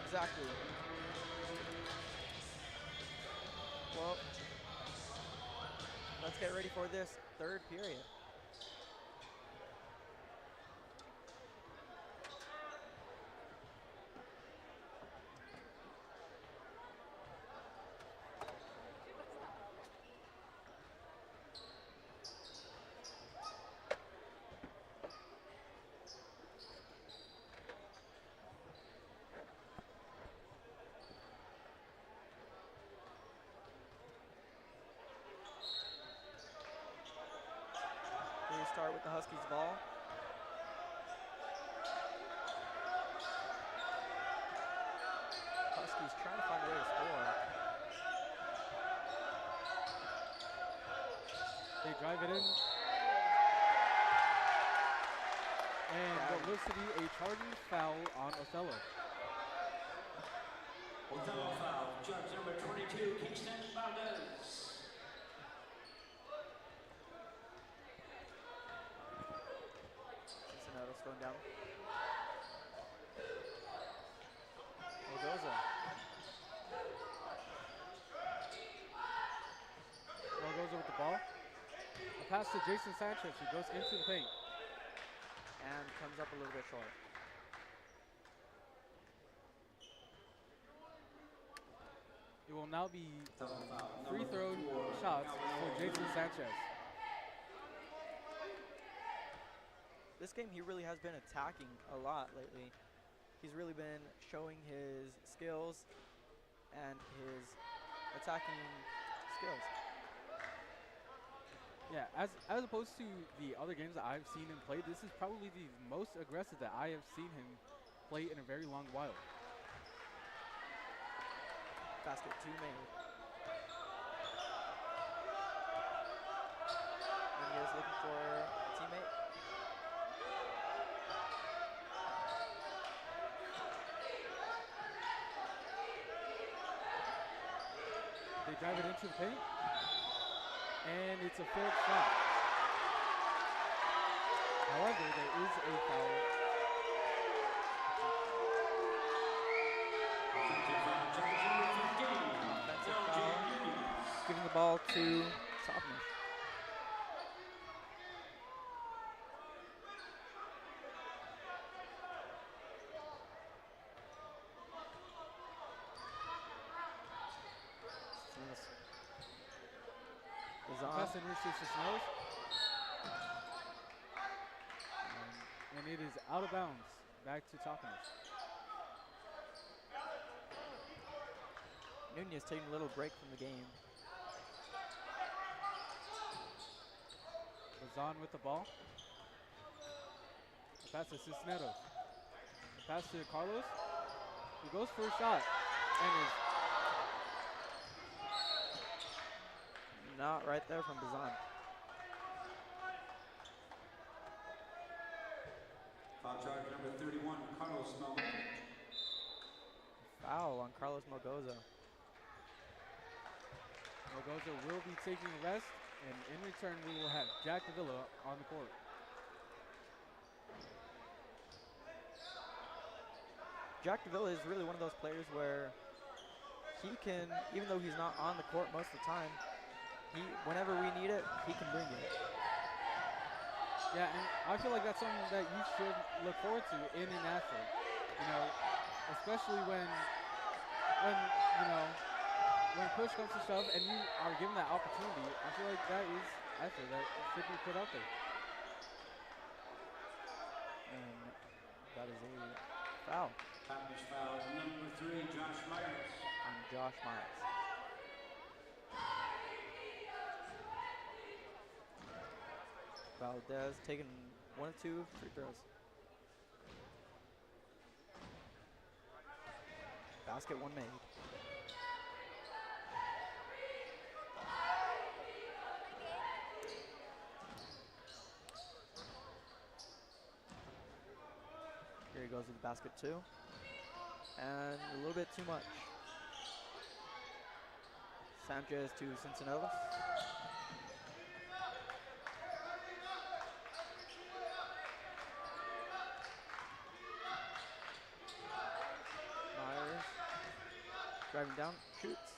Exactly. Well, let's get ready for this third period. Start with the Huskies ball. Huskies trying to find a way to score. drive it in. And what looks to be a charging foul on Othello. Othello foul, judge number 22, Kingston Valdez. Cincinnati's going down. Mogoza. Mogoza with the ball. A pass to Jason Sanchez, who goes into the paint. And comes up a little bit short. It will now be free throw shots for Jason Sanchez. This game, he really has been attacking a lot lately. He's really been showing his skills and his attacking skills. Yeah, as opposed to the other games that I've seen him play, this is probably the most aggressive that I have seen him play in a very long while. Basket 2 made. And he is looking for a teammate. They drive it into the paint. And it's a failed shot. However, there is a foul. Offensive foul. Giving the ball to Toppenish. Pass and reach to Snows. And it is out of bounds. Back to Toppenish. Nunez taking a little break from the game. Bazan with the ball. The pass to Cisneros. The pass to Carlos. He goes for a shot and is not right there from Bazan. Foul charge number 31, Carlos Mogoza. Foul on Carlos Mogoza. Mogoza will be taking a rest, and in return we will have Jack Davila on the court. Jack Davila is really one of those players where he can, even though he's not on the court most of the time, whenever we need it, he can bring it. Yeah, and I feel like that's something that you should look forward to in an athlete. You know, especially when push comes to shove and you are given that opportunity. I feel like that is effort that should be put out there. And that is a foul. Toppenish foul number 3, Josh Myers. On Josh Myers. Valdez taking 1 of 2 free throws. Basket 1 made. Here he goes with basket 2. And a little bit too much. Sanchez to Cincinnati. Myers driving down, shoots,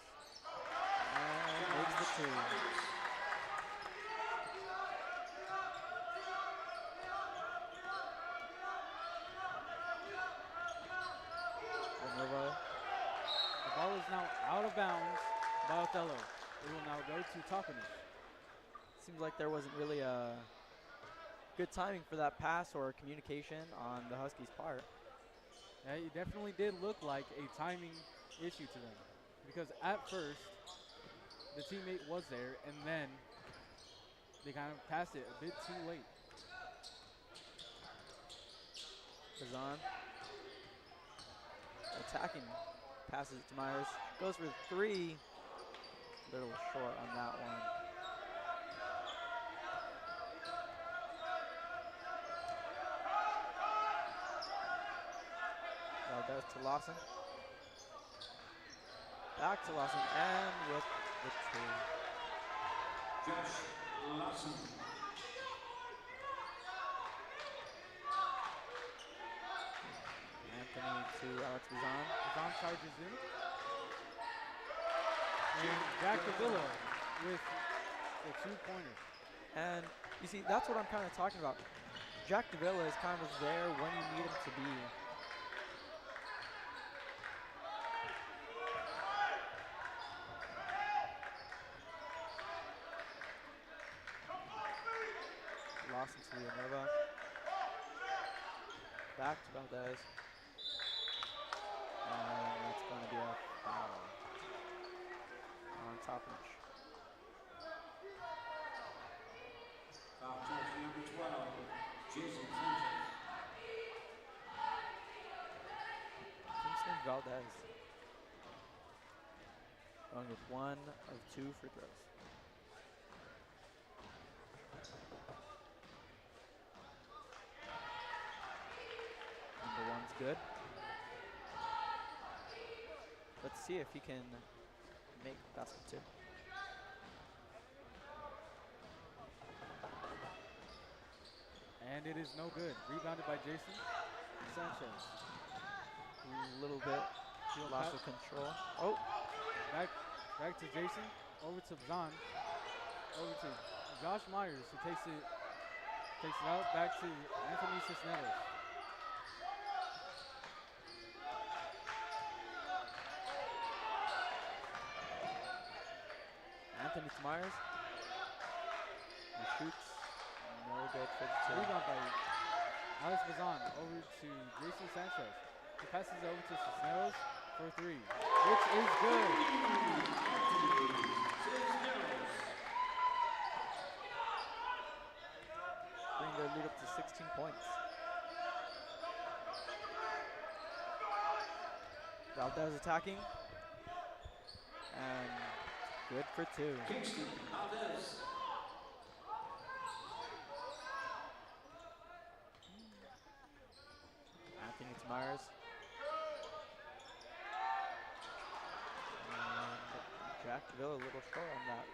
and makes the 2. The ball is now out of bounds by Othello. It will now go to Toppenish. Seems like there wasn't really a good timing for that pass or communication on the Huskies' part. Yeah, it definitely did look like a timing issue to them, because at first the teammate was there and then they kind of passed it a bit too late. Bazan attacking, passes it to Myers, goes for 3, little short on that one. Valdez to Lawson. Back to Lawson, and with the two. Josh Lawson. Anthony to Alex Bazan. Bazan charges in. And Jack Davila with the 2-pointer. And you see, that's what I'm kind of talking about. Jack Davila is kind of there when you need him to be. Lawson to Villanueva. Back to Valdez. And that's going to be a foul on Toppage. Foul charge number 12, Jason Sanchez. Kingston Valdez. Going with 1 of 2 free throws. Number 1's good. Let's see if he can make basket 2. And it is no good. Rebounded by Jason Sanchez. A little bit loss of control. Oh, Back to Jason. Over to Bazan. Over to Josh Myers, who takes it out. Back to Anthony Cisneros. Anthony to Myers. He shoots. No good for the 2. Rebound by Alex Bazan over to Jason Sanchez. He passes it over to Cisneros for 3, which is good. Bring their lead up to 16 points. Valdez attacking. And good for 2. Kingston Valdez. Anthony to Myers. And Jack Davila a little short on that.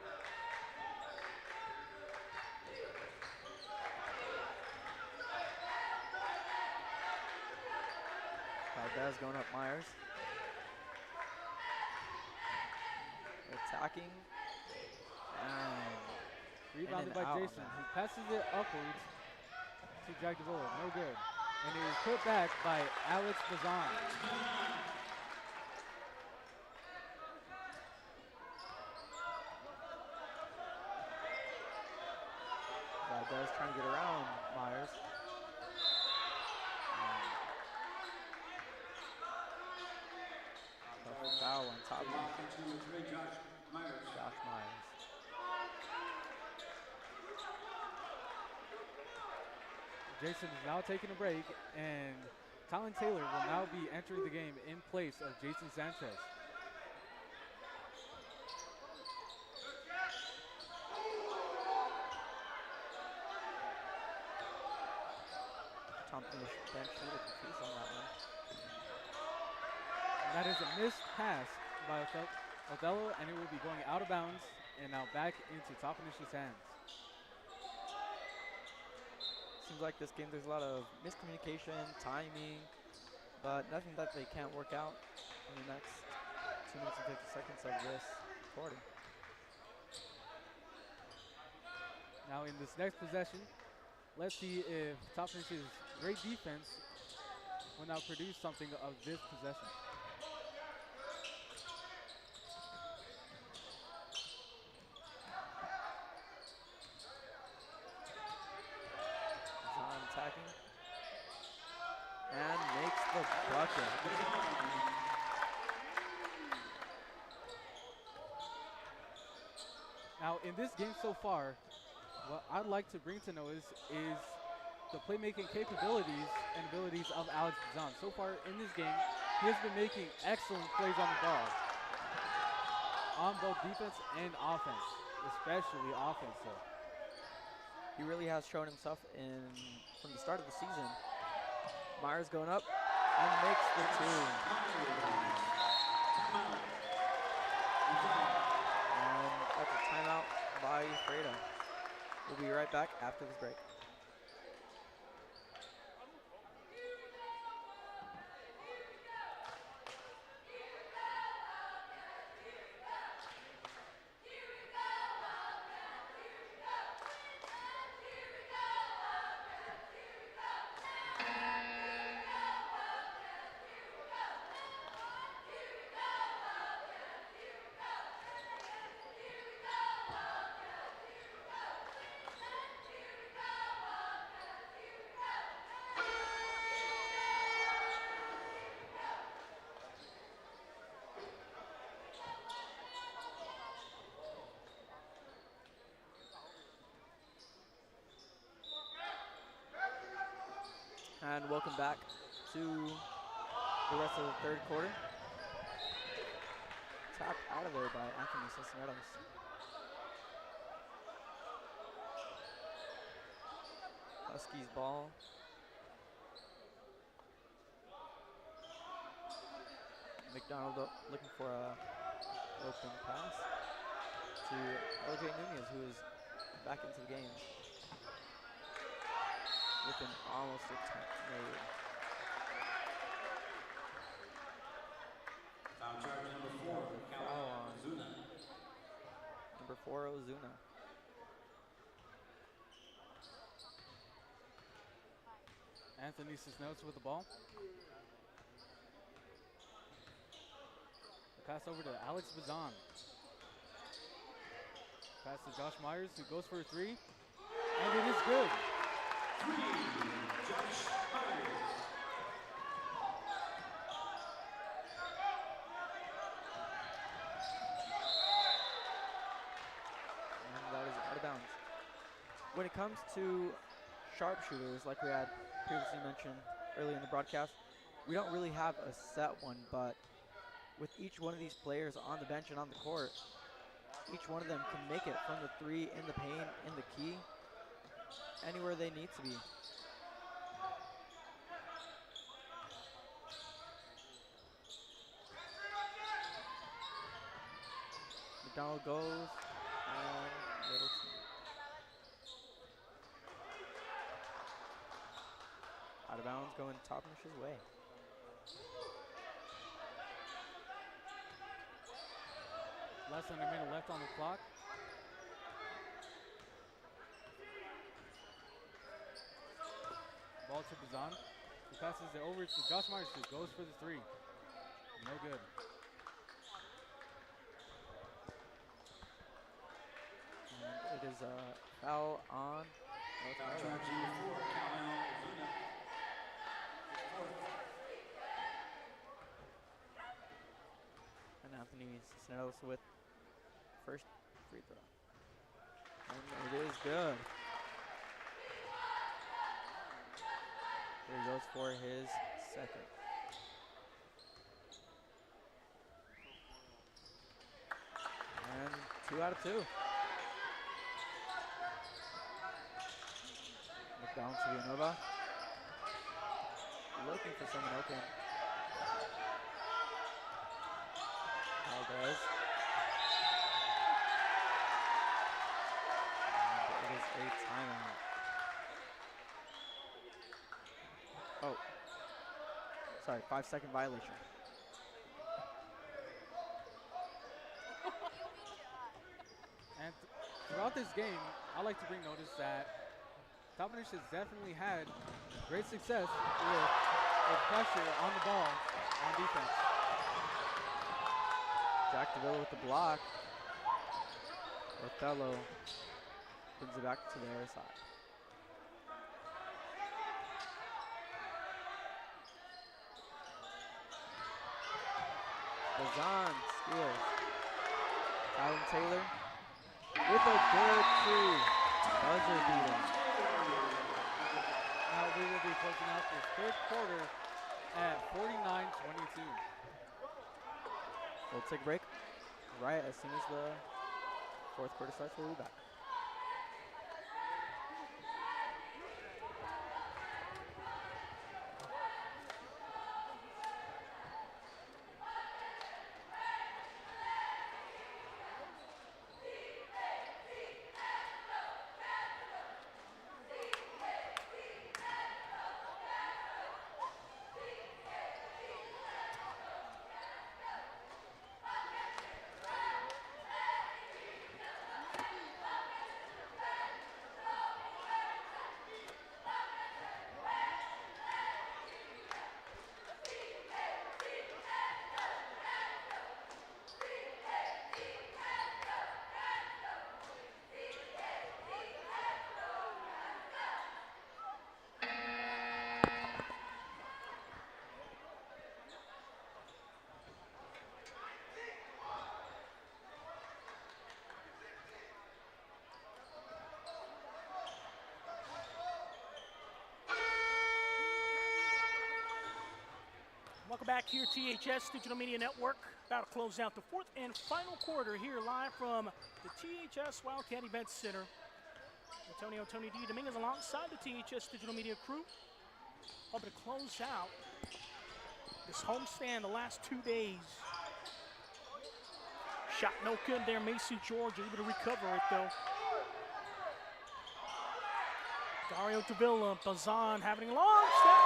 Valdez going up Myers. Attacking. And Rebounded in and by out on Jason, that. who passes it upwards to Jack Davila. No good. And it is put back by Alex Bazan. Valdez trying to get around Myers. Foul on top of Offense number 3, Josh Myers. Josh Myers. Jason is now taking a break, and Tylen Taylor will now be entering the game in place of Jason Sanchez. Thompson's bench a little confused on that one. And that is a missed pass by Othello, and it will be going out of bounds and now back into Topinish's hands. Seems like this game there's a lot of miscommunication, timing, but nothing that they can't work out in the next 2 minutes and 50 seconds of this quarter. Now in this next possession, let's see if Topinish's great defense will now produce something of this possession. Zahn attacking. And makes the bucket. Now in this game so far, what I'd like to bring to notice is the playmaking capabilities and abilities of Alex Bazan. So far in this game, he has been making excellent plays on the ball, on both defense and offense, especially offense though. He really has shown himself from the start of the season. Myers going up, and makes the 2. And that's a timeout by Fredo. We'll be right back after this break. And welcome back to the rest of the third quarter. Tapped out of there by Anthony Cisneros. Huskies ball. McDonald looking for a open pass to LJ Nunez, who is back into the game. With an almost attempt made. Foul charge number 4, Foul on Ozuna. number 4, Ozuna. Anthony Cisneros with the ball. The pass over to Alex Bazan. Pass to Josh Myers, who goes for a 3. And it is good. 3, Josh Myers. And that is out of bounds. When it comes to sharpshooters, like we had previously mentioned earlier in the broadcast, we don't really have a set one, but with each one of these players on the bench and on the court, each one of them can make it from the 3 in the paint, in the key, anywhere they need to be. McDonald goes, and Littleton. Out of bounds, going Topnish's way. Less than a minute left on the clock. Ball to Bazan. He passes it over to Josh Myers, who goes for the 3. No good. And it is a foul on Foul charge number 4, Ozuna. and Anthony Cisneros with first free throw. And it is good. Here he goes for his second. And 2 out of 2. McDonald to Villanova. Looking for someone open. Valdez. And it is a timeout. Oh. Sorry, 5-second violation. And throughout this game, I like to bring notice that Topnish has definitely had great success with pressure on the ball on defense. Jack DeVille with the block. Othello brings it back to their side. Bazan steals. Alan Taylor with a good 2. Buzzer beater. Now we will be closing out this third quarter at 49-22. We'll take a break right as soon as the fourth quarter starts. We'll be back. Welcome back here, THS Digital Media Network. About to close out the fourth and final quarter here live from the THS Wildcat Events Center. Antonio Tony D. Dominguez alongside the THS Digital Media crew. Hoping to close out this homestand the last 2 days. Shot no good there. Mason George able to recover it though. Dario Davila, Bazan having a long step.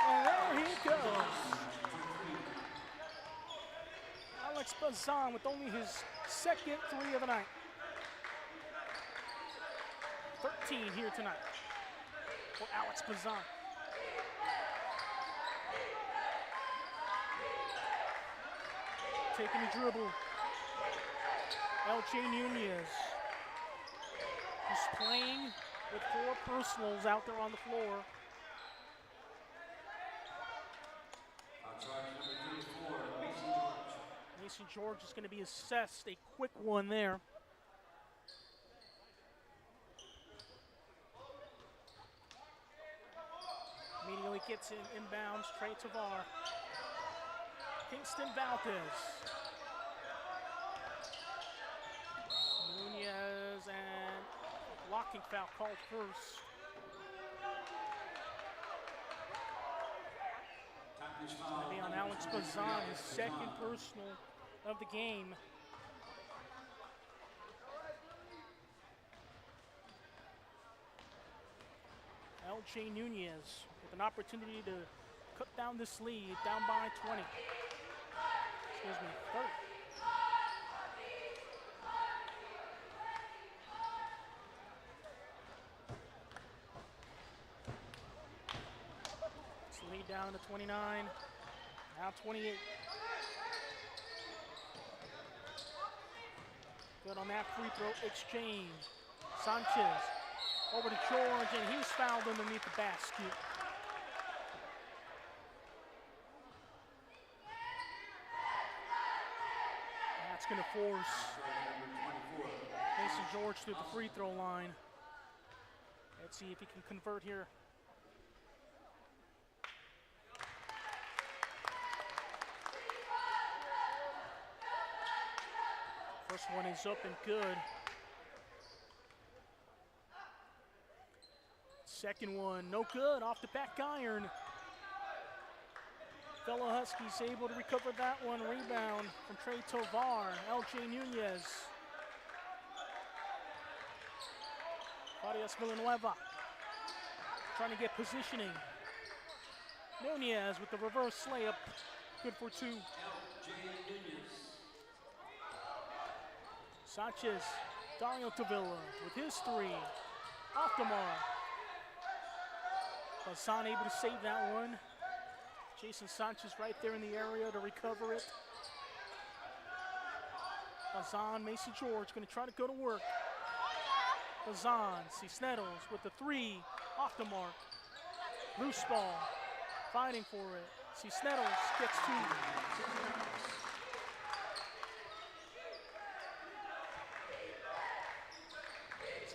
And there he goes. Alex Bazan with only his second three of the night. 13 here tonight for Alex Bazan. Taking the dribble. LJ Nunez. He's playing with 4 personals out there on the floor. Mason George is going to be assessed. A quick one there. Immediately gets in inbounds. Trey Tavar. Kingston Valdez. Nunez and blocking foul called first. It's going to be on Alex Bazan, his second personal of the game. LJ Nunez with an opportunity to cut down this lead, down by 20. Excuse me, 30. It's the lead down to 29, now 28. Good on that free throw exchange. Sanchez over to George, and he's fouled underneath the basket. That's going to force Mason George to the free throw line. Let's see if he can convert here. First one is up and good. Second one, no good, off the back iron. Fellow Huskies able to recover that one. Rebound from Trey Tovar, LJ Nunez. Arias Villanueva trying to get positioning. Nunez with the reverse layup, good for 2. Sanchez, Dario Davila with his 3, off the mark. Bazan able to save that one. Jason Sanchez right there in the area to recover it. Bazan, Mason George going to try to go to work. Bazan, Cisneros with the 3, off the mark. Loose ball, fighting for it. Cisneros gets 2.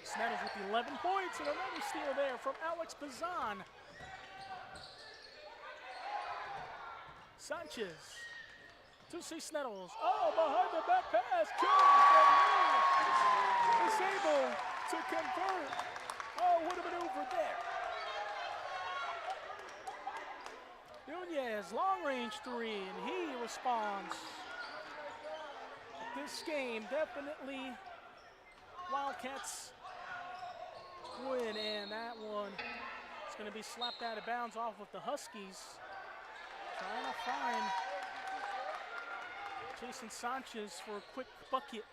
Cisneros with 11 points and another steal there from Alex Bazan. Sanchez to Cisneros. Oh, behind the back pass. Jones is able to convert. Oh, what a maneuver there. Nunez, long range 3, and he responds. This game definitely Wildcats win, and that one is going to be slapped out of bounds off of the Huskies. Trying to find Jason Sanchez for a quick bucket.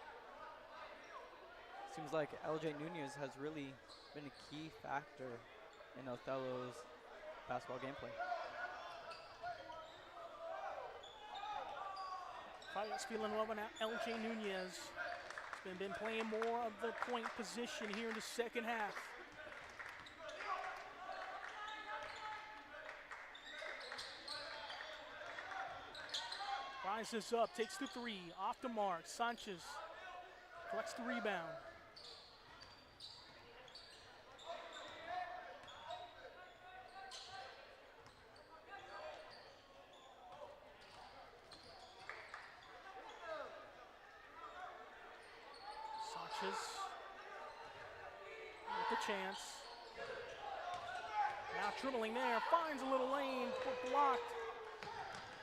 Seems like LJ Nunez has really been a key factor in Othello's basketball gameplay. Arias Villanueva now, LJ Nunez. He's been playing more of the point position here in the second half. Rises up, takes the 3, off the mark. Sanchez collects the rebound. Sanchez with the chance. Now dribbling there, finds a little lane, but blocked.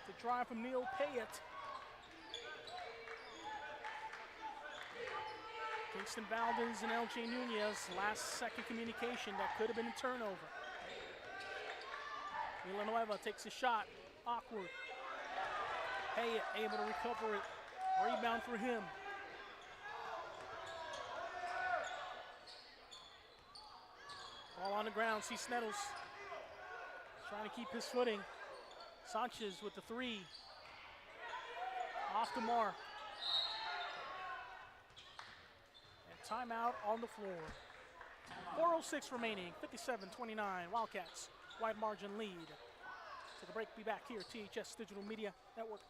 The drive from Neil Payet. Kingston Valdez and LJ Nunez, last second communication that could have been a turnover. Villanueva takes a shot, awkward. Payet able to recover it, rebound for him. Ball on the ground, Cisneros trying to keep his footing. Sanchez with the three, off the mark. And timeout on the floor. 4:06 remaining, 57-29, Wildcats, wide margin lead. To the break, be back here, THS Digital Media Network.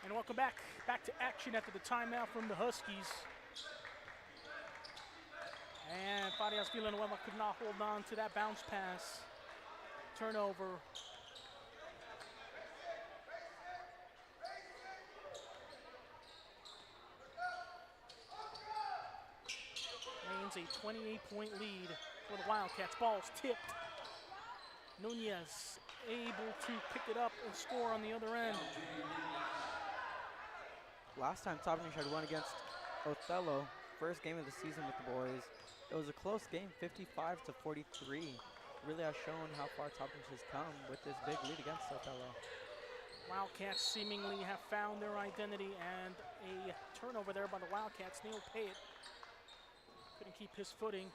And welcome back to action after the timeout from the Huskies. And Farias Villanueva could not hold on to that bounce pass. Turnover. Maintains a 28-point lead for the Wildcats. Ball's tipped. Nunez able to pick it up and score on the other end. Last time Toppenish had won against Othello, first game of the season with the boys. It was a close game, 55-43. Really has shown how far Toppenish has come with this big lead against Othello. Wildcats seemingly have found their identity, and a turnover there by the Wildcats. Neil Payet couldn't keep his footing.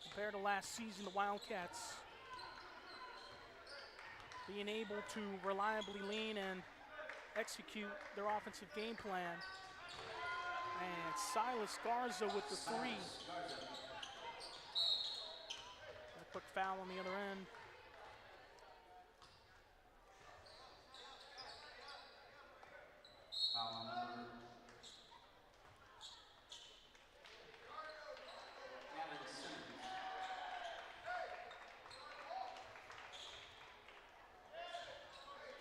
Compared to last season, the Wildcats being able to reliably lean and execute their offensive game plan. And Silas Garza with the three. A quick foul on the other end.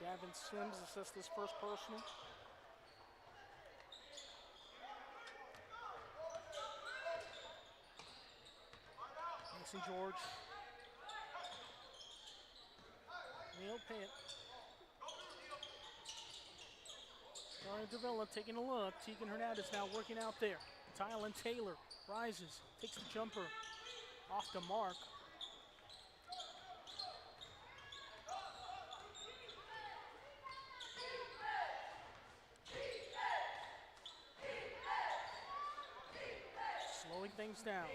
Gavin Sims assists this first personal. Mason George. Neil Payet. Starting to develop, taking a look. Tegan Hernandez now working out there. Tylen Taylor rises, takes the jumper off the mark. Slowing things down.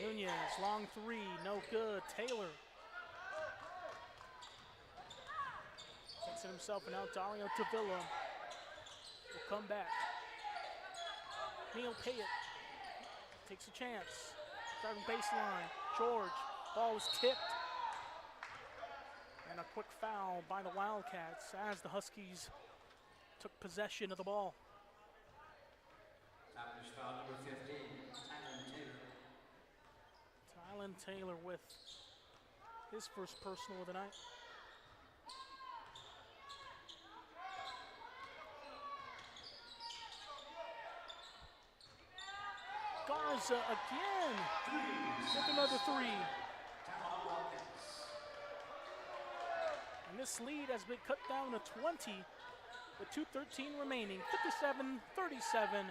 Nunez, long three, no good. Taylor takes it himself, and now Dario Davila will come back. Neil Payet takes a chance. Driving baseline. George, ball is tipped. And a quick foul by the Wildcats as the Huskies took possession of the ball. Toppenish foul number 15, Tylen Taylor. Tylen Taylor with his first personal of the night. Garza again with another three. And this lead has been cut down to 20 with 2:13 remaining. 57-37.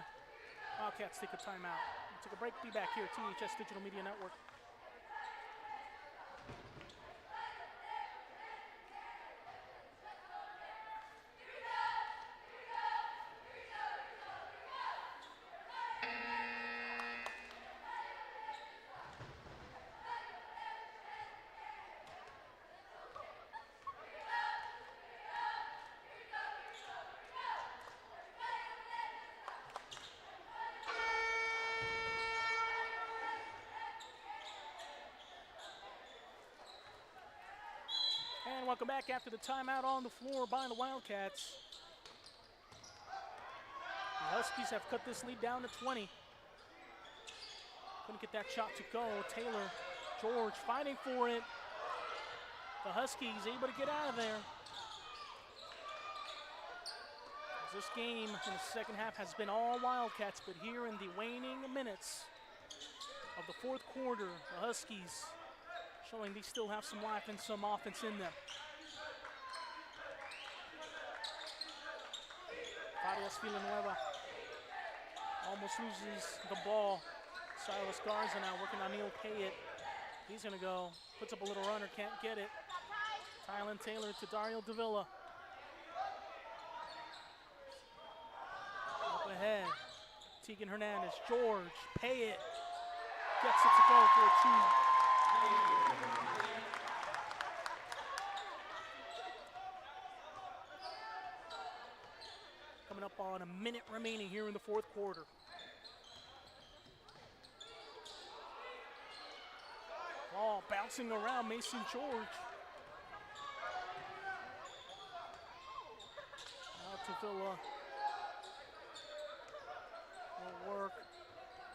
Wildcats take a timeout. We'll take a break. Be back here at THS Digital Media Network. And welcome back after the timeout on the floor by the Wildcats. The Huskies have cut this lead down to 20. Couldn't get that shot to go. Taylor, George fighting for it. The Huskies able to get out of there. As this game in the second half has been all Wildcats, but here in the waning minutes of the fourth quarter, the Huskies showing they still have some life and some offense in them. Arias Villanueva almost loses the ball. Silas Garza now working on Neil Payet. He's gonna go, puts up a little runner, can't get it. Tylen Taylor to Dario Davila. Up ahead, Tegan Hernandez, George, Payet. Gets it to go for a two. Coming up on a minute remaining here in the fourth quarter. Ball bouncing around Mason George. Out to Villa. Will work.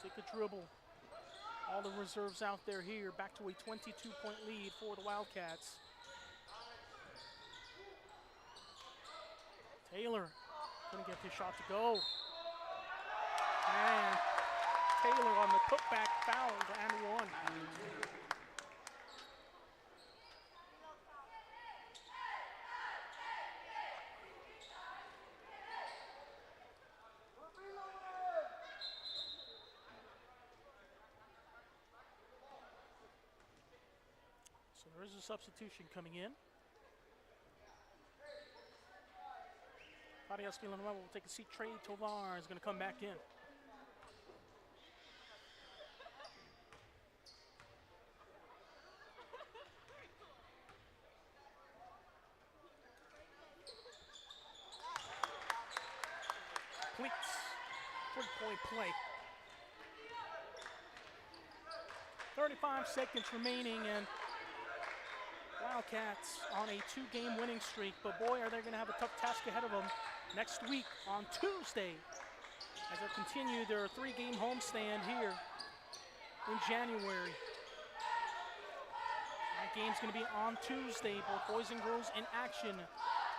Take a dribble. All the reserves out there here. Back to a 22-point lead for the Wildcats. Taylor couldn't get the shot to go. And Taylor on the putback fouled and one. So there is a substitution coming in. Arias Villanueva will take a seat. Trey Tovar is going to come back in. Completes. 3-point play. 35 seconds remaining, and Wildcats on a 2-game winning streak, but boy, are they going to have a tough task ahead of them next week on Tuesday as they continue their 3-game homestand here in January. That game's going to be on Tuesday, both boys and girls in action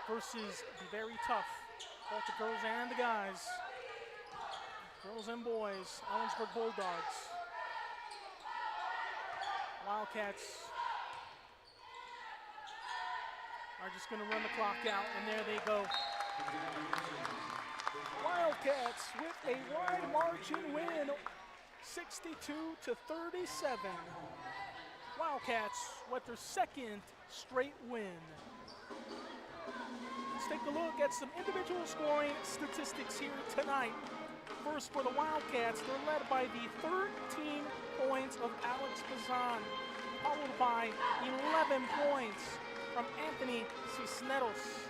versus the very tough, both the girls and the guys, girls and boys, Ellensburg Bulldogs. Wildcats are just going to run the clock out, and there they go. Wildcats with a wide margin win, 62-37. Wildcats with their second straight win. Let's take a look at some individual scoring statistics here tonight. First for the Wildcats, they're led by the 13 points of Alex Bazan, followed by 11 points from Anthony Cisneros,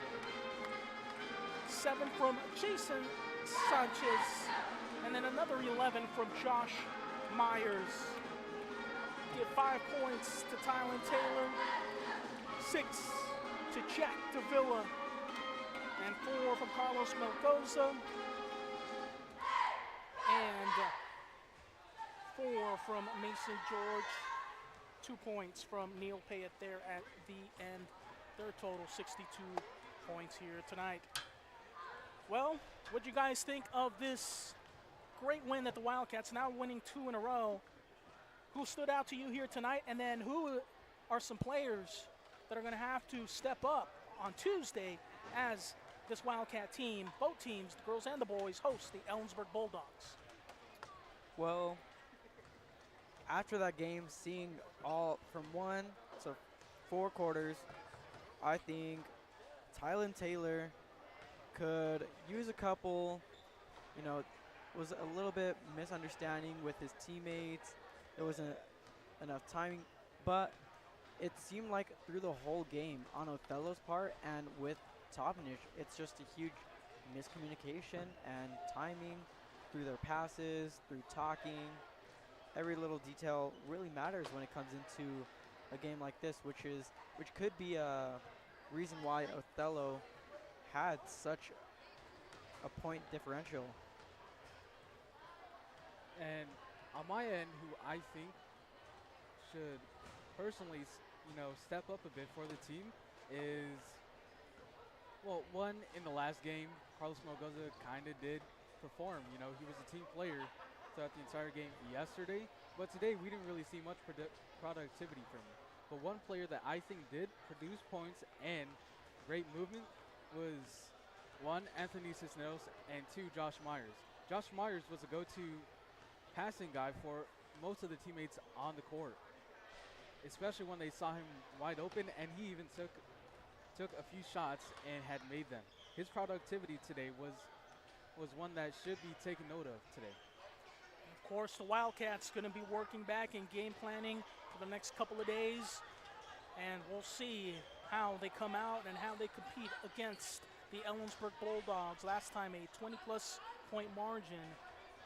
7 from Jason Sanchez, and then another 11 from Josh Myers. Give 5 points to Tylen Taylor, 6 to Jack Davila, and 4 from Carlos Melgoza, and 4 from Mason George. 2 points from Neil Payet there at the end. Their total 62 points here tonight. Well, what do you guys think of this great win that the Wildcats now winning 2 in a row? Who stood out to you here tonight? And then who are some players that are going to have to step up on Tuesday as this Wildcat team, both teams, the girls and the boys, host the Ellensburg Bulldogs. Well, after that game, seeing all from 1 to 4 quarters, I think Tylen Taylor could use a couple, was a little bit misunderstanding with his teammates. There wasn't enough timing, but it seemed like through the whole game on Othello's part and with Topnish, it's just a huge miscommunication and timing through their passes, through talking. Every little detail really matters when it comes into a game like this, which could be a reason why Othello had such a point differential. And on my end, who I think should personally, step up a bit for the team is, well, one, in the last game, Carlos Melgoza kind of did perform. He was a team player throughout the entire game yesterday, but today we didn't really see much productivity from him. But one player that I think did produce points and great movement was, one, Anthony Cisneros, and two, Josh Myers. Josh Myers was a go-to passing guy for most of the teammates on the court, especially when they saw him wide open, and he even took a few shots and had made them. His productivity today was one that should be taken note of today. Of course, the Wildcats going to be working back in game planning for the next couple of days, and we'll see how they come out and how they compete against the Ellensburg Bulldogs. Last time a 20-plus point margin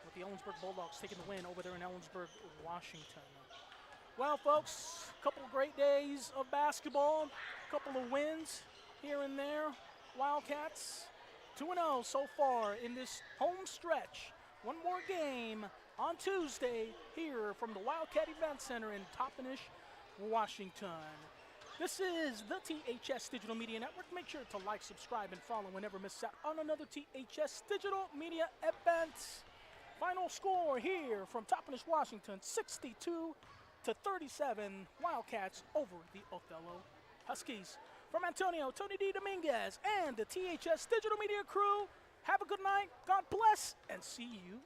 with the Ellensburg Bulldogs taking the win over there in Ellensburg, Washington. Well, folks, a couple of great days of basketball, a couple of wins here and there. Wildcats 2-0 so far in this home stretch. One more game on Tuesday here from the Wildcat Event Center in Toppenish, Washington. This is the THS Digital Media Network. Make sure to like, subscribe, and follow and never miss out on another THS Digital Media event. Final score here from Toppenish, Washington, 62-37, Wildcats over the Othello Huskies. From Antonio, Tony D. Dominguez, and the THS Digital Media crew, have a good night, God bless, and see you